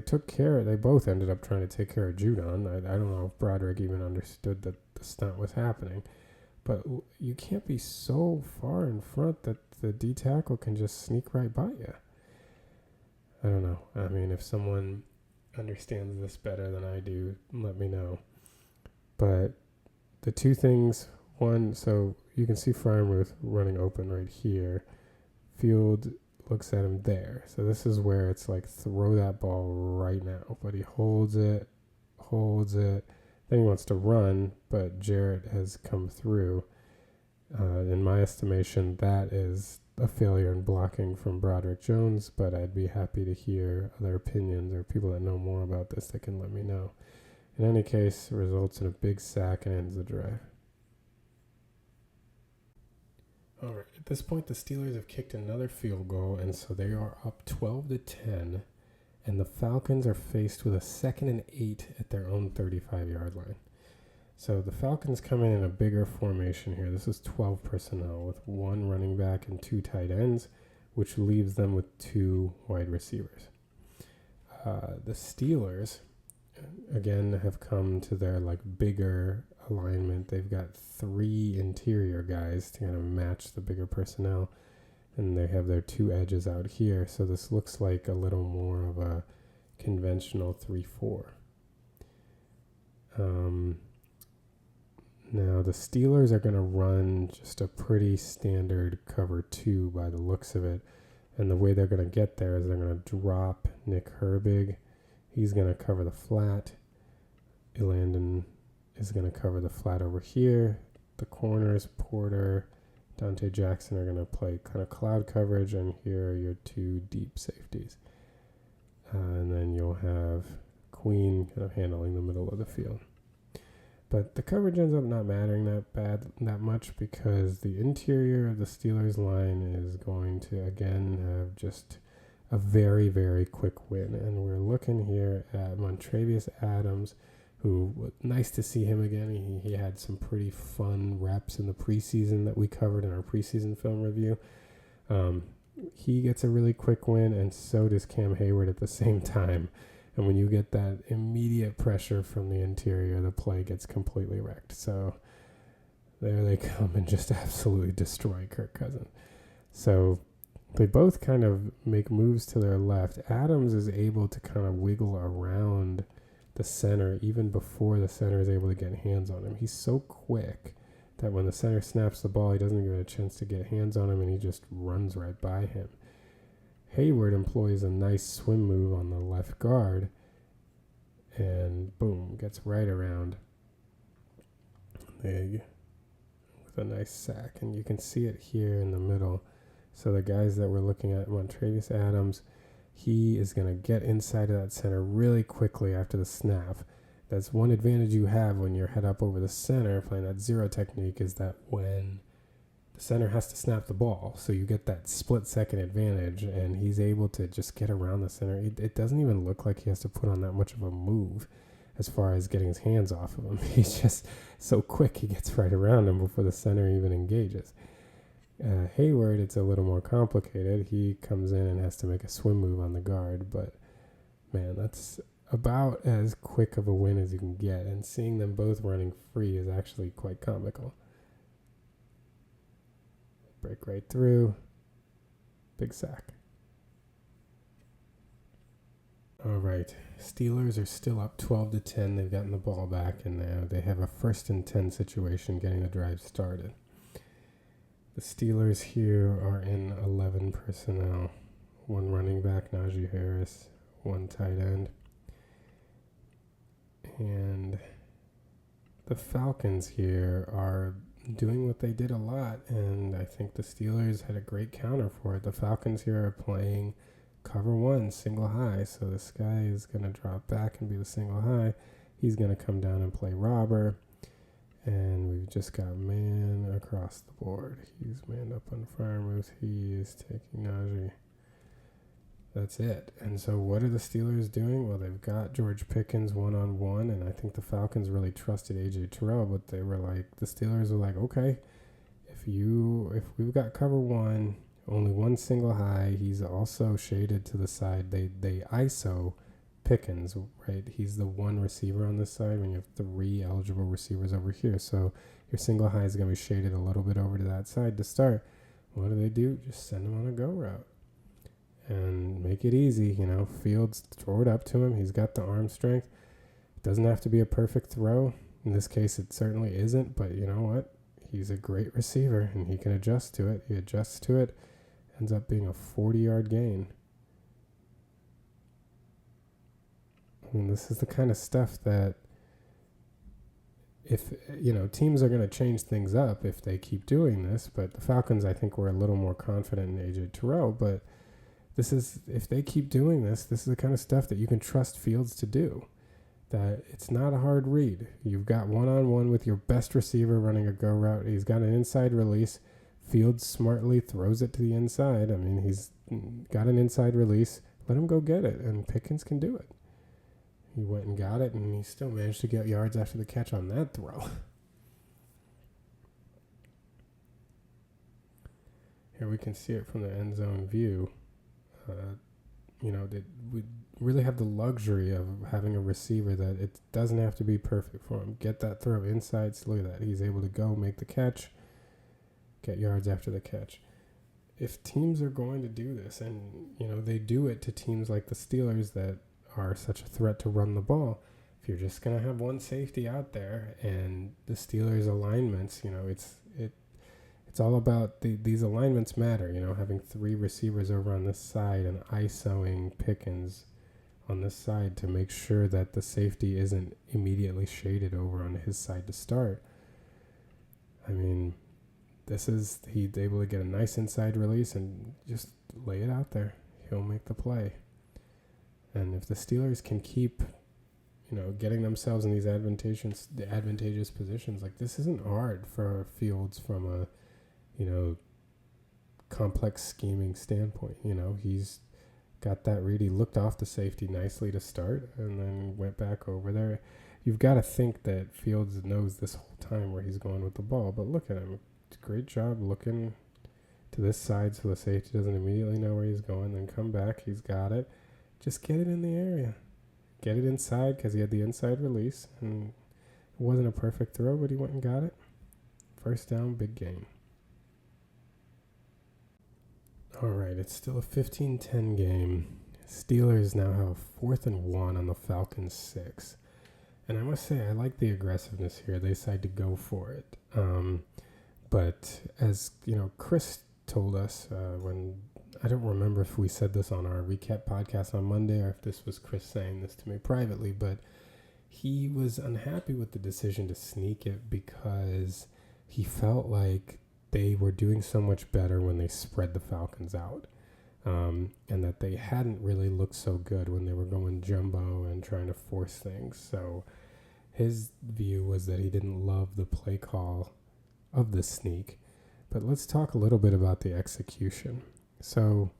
both ended up trying to take care of Judon. I don't know if Broderick even understood that the stunt was happening, but you can't be so far in front that the D tackle can just sneak right by you. I don't know. I mean, if someone understands this better than I do, let me know. But the two things, one, so you can see Fryermuth running open right here. Field looks at him there. So this is where it's like, throw that ball right now. But he holds it. Then he wants to run, but Jarrett has come through. In my estimation, that is a failure in blocking from Broderick Jones, but I'd be happy to hear other opinions or people that know more about this that can let me know. In any case, it results in a big sack and ends the drive. All right, at this point, the Steelers have kicked another field goal, and so they are up 12-10, and the Falcons are faced with a 2nd and 8 at their own 35-yard line. So the Falcons come in a bigger formation here. This is 12 personnel with 1 running back and 2 tight ends, which leaves them with 2 wide receivers. The Steelers, again, have come to their bigger alignment. They've got 3 interior guys to kind of match the bigger personnel, and they have their 2 edges out here. So this looks like a little more of a conventional 3-4. Now, the Steelers are going to run just a pretty standard cover 2 by the looks of it. And the way they're going to get there is they're going to drop Nick Herbig. He's going to cover the flat. Elandon is going to cover the flat over here. The corners, Porter, Donte Jackson, are going to play kind of cloud coverage. And here are your 2 deep safeties. And then you'll have Queen kind of handling the middle of the field. But the coverage ends up not mattering that much because the interior of the Steelers line is going to, again, have just a very, very quick win. And we're looking here at Montravius Adams, who, nice to see him again. He had some pretty fun reps in the preseason that we covered in our preseason film review. He gets a really quick win, and so does Cam Heyward at the same time. And when you get that immediate pressure from the interior, the play gets completely wrecked. So there they come and just absolutely destroy Kirk Cousins. So they both kind of make moves to their left. Adams is able to kind of wiggle around the center even before the center is able to get hands on him. He's so quick that when the center snaps the ball, he doesn't get a chance to get hands on him, and he just runs right by him. Hayward employs a nice swim move on the left guard, and boom, gets right around with a nice sack. And you can see it here in the middle. So the guys that we're looking at, Montravius Adams, he is going to get inside of that center really quickly after the snap. That's one advantage you have when you're head up over the center playing that zero technique, is that when the center has to snap the ball, so you get that split-second advantage, and he's able to just get around the center. It doesn't even look like he has to put on that much of a move as far as getting his hands off of him. He's just so quick, he gets right around him before the center even engages. Hayward, it's a little more complicated. He comes in and has to make a swim move on the guard, but man, that's about as quick of a win as you can get, and seeing them both running free is actually quite comical. Break right through. Big sack. All right. Steelers are still up 12-10. They've gotten the ball back, and now they have a 1st and 10 situation getting the drive started. The Steelers here are in 11 personnel. 1 running back, Najee Harris, 1 tight end. And the Falcons here are doing what they did a lot, and I think the Steelers had a great counter for it. The Falcons here are playing cover 1, single high, so this guy is going to drop back and be the single high. He's going to come down and play robber, and we've just got man across the board. He's manned up on Farmers. He is taking Najee. That's it. And so what are the Steelers doing? Well, they've got George Pickens one-on-one, and I think the Falcons really trusted Ajay Terrell, but they were like, the Steelers were like, okay, if we've got cover 1, only 1 single high, he's also shaded to the side. They ISO Pickens, right? He's the 1 receiver on this side when you have 3 eligible receivers over here. So your single high is going to be shaded a little bit over to that side to start. What do? Just send him on a go route and make it easy. Fields, throw it up to him. He's got the arm strength. It doesn't have to be a perfect throw. In this case, it certainly isn't, but you know what? He's a great receiver, and he can adjust to it. He adjusts to it, ends up being a 40-yard gain. This is the kind of stuff that if, teams are going to change things up if they keep doing this, but the Falcons, I think, were a little more confident in Ajay Terrell, but if they keep doing this is the kind of stuff that you can trust Fields to do. That it's not a hard read. You've got one-on-one with your best receiver running a go route. He's got an inside release. Fields smartly throws it to the inside. He's got an inside release. Let him go get it, and Pickens can do it. He went and got it, and he still managed to get yards after the catch on that throw. Here we can see it from the end zone view. We really have the luxury of having a receiver that it doesn't have to be perfect for him. Get that throw inside. So look at that. He's able to go make the catch, get yards after the catch. If teams are going to do this, and, they do it to teams like the Steelers that are such a threat to run the ball, if you're just going to have 1 safety out there and the Steelers alignments, it's all about these alignments matter, having 3 receivers over on this side and ISOing Pickens on this side to make sure that the safety isn't immediately shaded over on his side to start. He's able to get a nice inside release and just lay it out there. He'll make the play. And if the Steelers can keep, getting themselves in these advantageous positions, like this isn't hard for Fields from a, complex scheming standpoint. He's got that read. He looked off the safety nicely to start and then went back over there. You've got to think that Fields knows this whole time where he's going with the ball, but look at him. Great job looking to this side so the safety doesn't immediately know where he's going, then come back. He's got it. Just get it in the area. Get it inside because he had the inside release, and it wasn't a perfect throw, but he went and got it. 1st down, big gain. All right, it's still a 15-10 game. Steelers now have 4th and 1 on the Falcons 6. And I must say, I like the aggressiveness here. They decide to go for it. But as, Chris told us when, I don't remember if we said this on our recap podcast on Monday or if this was Chris saying this to me privately, but he was unhappy with the decision to sneak it because he felt like they were doing so much better when they spread the Falcons out. And that they hadn't really looked so good when they were going jumbo and trying to force things. So his view was that he didn't love the play call of the sneak. But let's talk a little bit about the execution. So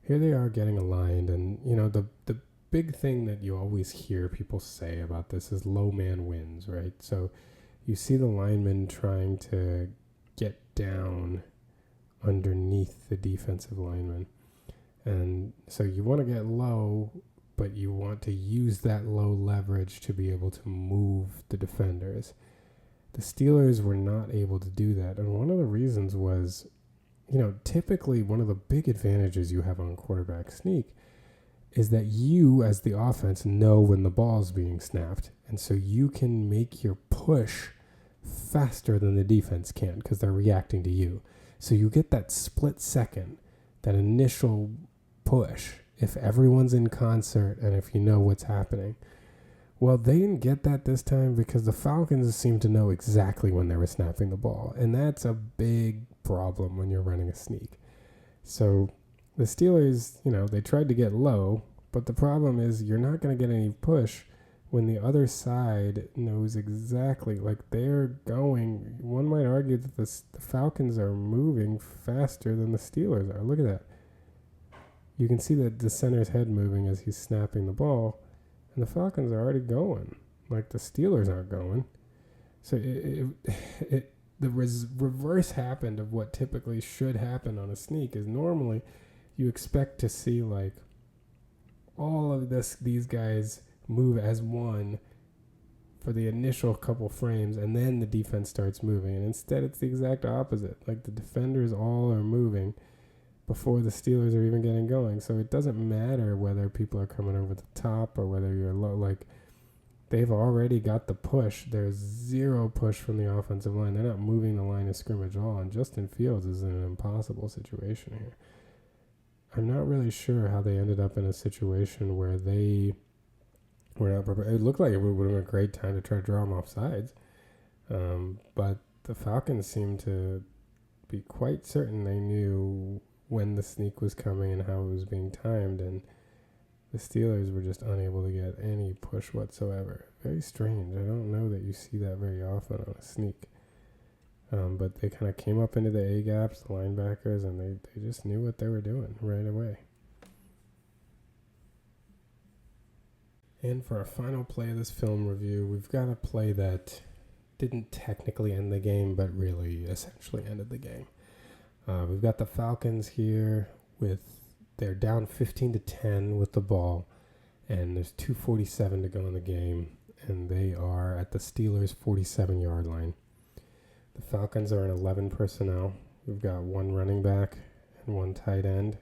here they are getting aligned, and the big thing that you always hear people say about this is low man wins, right? So you see the lineman trying to get down underneath the defensive lineman. And so you want to get low, but you want to use that low leverage to be able to move the defenders. The Steelers were not able to do that. And one of the reasons was, typically one of the big advantages you have on quarterback sneak is that you, as the offense, know when the ball's being snapped. And so you can make your push faster than the defense can because they're reacting to you. So you get that split second, that initial push, if everyone's in concert and if you know what's happening. Well, they didn't get that this time because the Falcons seemed to know exactly when they were snapping the ball. And that's a big problem when you're running a sneak. So the Steelers, they tried to get low, but the problem is you're not going to get any push when the other side knows exactly, like they're going. One might argue that the Falcons are moving faster than the Steelers are. Look at that. You can see that the center's head moving as he's snapping the ball, and the Falcons are already going, like the Steelers aren't going. So the reverse happened of what typically should happen on a sneak is normally you expect to see like all of these guys move as one for the initial couple frames, and then the defense starts moving. And instead, it's the exact opposite. Like the defenders all are moving before the Steelers are even getting going. So it doesn't matter whether people are coming over the top or whether you're low. Like they've already got the push. There's zero push from the offensive line. They're not moving the line of scrimmage at all. And Justin Fields is in an impossible situation here. I'm not really sure how they ended up in a situation where they were not prepared. It looked like it would have been a great time to try to draw them off sides. But the Falcons seemed to be quite certain they knew when the sneak was coming and how it was being timed, and the Steelers were just unable to get any push whatsoever. Very strange. I don't know that you see that very often on a sneak. But they kind of came up into the A-gaps, the linebackers, and they just knew what they were doing right away. And for our final play of this film review, we've got a play that didn't technically end the game, but really essentially ended the game. We've got the Falcons here they're down 15-10 with the ball, and there's 2:47 to go in the game, and they are at the Steelers' 47-yard line. The Falcons are in 11 personnel. We've got one running back and one tight end,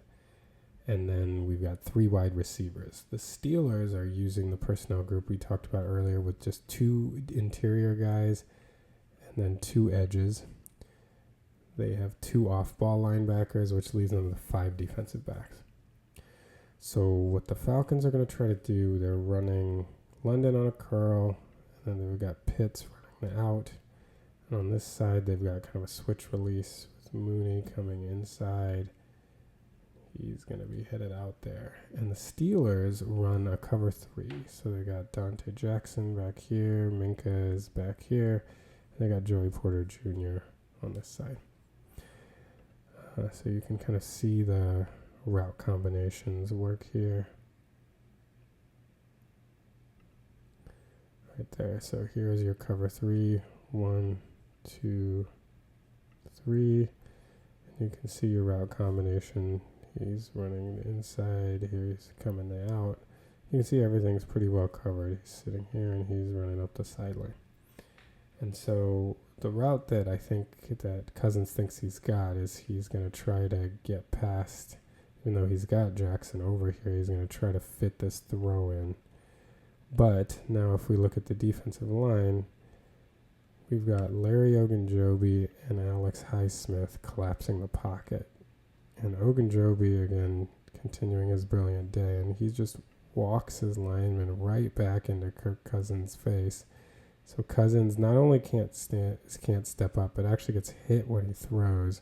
and then we've got 3 wide receivers. The Steelers are using the personnel group we talked about earlier with just 2 interior guys and then 2 edges. They have 2 off-ball linebackers, which leaves them with 5 defensive backs. So what the Falcons are going to try to do, they're running London on a curl, and then they've got Pitts running out. And on this side, they've got kind of a switch release with Mooney coming inside. He's going to be headed out there. And the Steelers run a cover 3. So they got Donte Jackson back here, Minka is back here, and they got Joey Porter Jr. on this side. So you can kind of see the route combinations work here. Right there. So here's your cover 3. 1, 2, 3. And you can see your route combination. He's running the inside. Here he's coming out. You can see everything's pretty well covered. He's sitting here and he's running up the sideline. And so the route that I think that Cousins thinks he's got is he's going to try to get past, even though he's got Jackson over here, he's going to try to fit this throw in. But now if we look at the defensive line, we've got Larry Ogunjobi and Alex Highsmith collapsing the pocket. And Ogunjobi, again, continuing his brilliant day, and he's just walks his lineman right back into Kirk Cousins' face. So Cousins not only can't step up, but actually gets hit when he throws.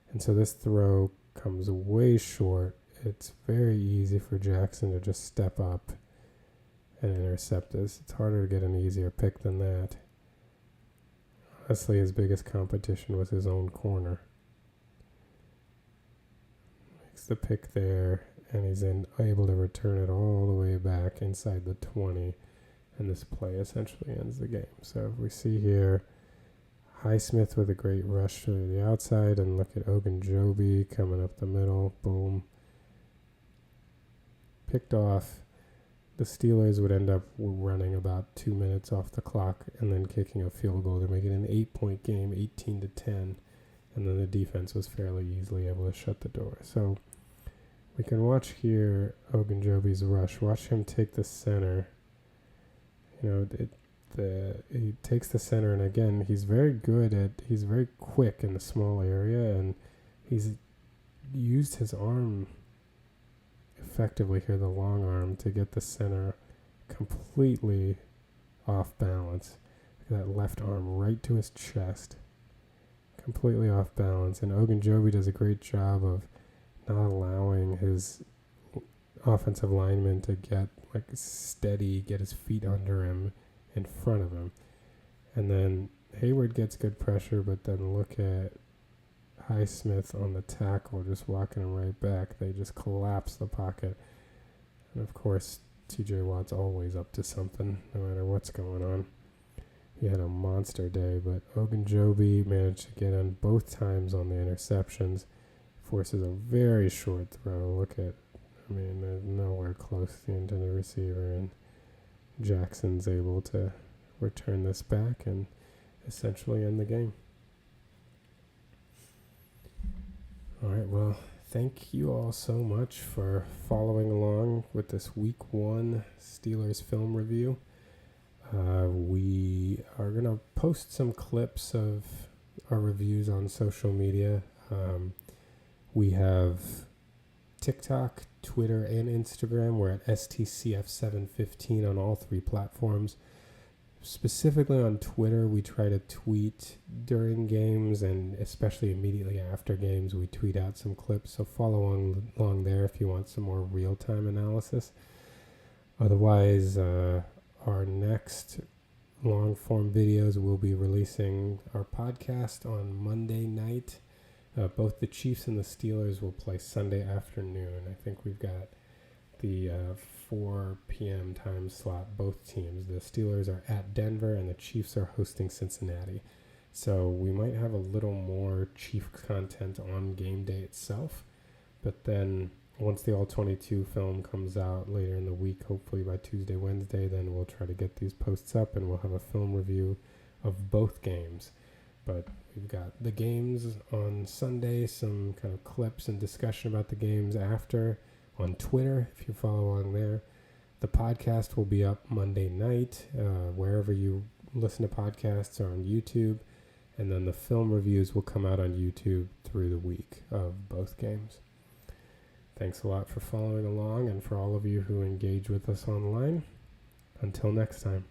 And so this throw comes way short. It's very easy for Jackson to just step up and intercept this. It's harder to get an easier pick than that. Honestly, his biggest competition was his own corner. Makes the pick there, and he's able to return it all the way back inside the 20. And this play essentially ends the game. So if we see here, Highsmith with a great rush to the outside, and look at Ogunjobi coming up the middle. Boom. Picked off. The Steelers would end up running about 2 minutes off the clock and then kicking a field goal to make it an 8-point game, 18-10. And then the defense was fairly easily able to shut the door. So we can watch here Ogunjobi's rush. Watch him take the center. He takes the center, and again, he's very quick in the small area, and he's used his arm effectively here, the long arm, to get the center completely off balance. That left arm right to his chest, completely off balance. And Ogunjobi does a great job of not allowing his offensive lineman to get steady, get his feet under him, in front of him. And then Hayward gets good pressure, but then look at Highsmith on the tackle, just walking him right back. They just collapse the pocket. And of course, TJ Watt's always up to something, no matter what's going on. He had a monster day, but Ogunjobi managed to get on both times on the interceptions. Forces a very short throw. They're nowhere close to the intended receiver, and Jackson's able to return this back and essentially end the game. All right, well, thank you all so much for following along with this Week 1 Steelers film review. We are going to post some clips of our reviews on social media. We have TikTok, Twitter, and Instagram. We're at STCF715 on all 3 platforms. Specifically on Twitter, we try to tweet during games, and especially immediately after games, we tweet out some clips. So follow along there if you want some more real-time analysis. Otherwise, our next long-form videos, we'll be releasing our podcast on Monday night. Both the Chiefs and the Steelers will play Sunday afternoon. I think we've got the 4 p.m. time slot, both teams. The Steelers are at Denver, and the Chiefs are hosting Cincinnati. So we might have a little more Chief content on game day itself. But then once the All-22 film comes out later in the week, hopefully by Tuesday, Wednesday, then we'll try to get these posts up, and we'll have a film review of both games. But we've got the games on Sunday, some kind of clips and discussion about the games after on Twitter, if you follow along there. The podcast will be up Monday night, wherever you listen to podcasts, or on YouTube. And then the film reviews will come out on YouTube through the week of both games. Thanks a lot for following along, and for all of you who engage with us online. Until next time.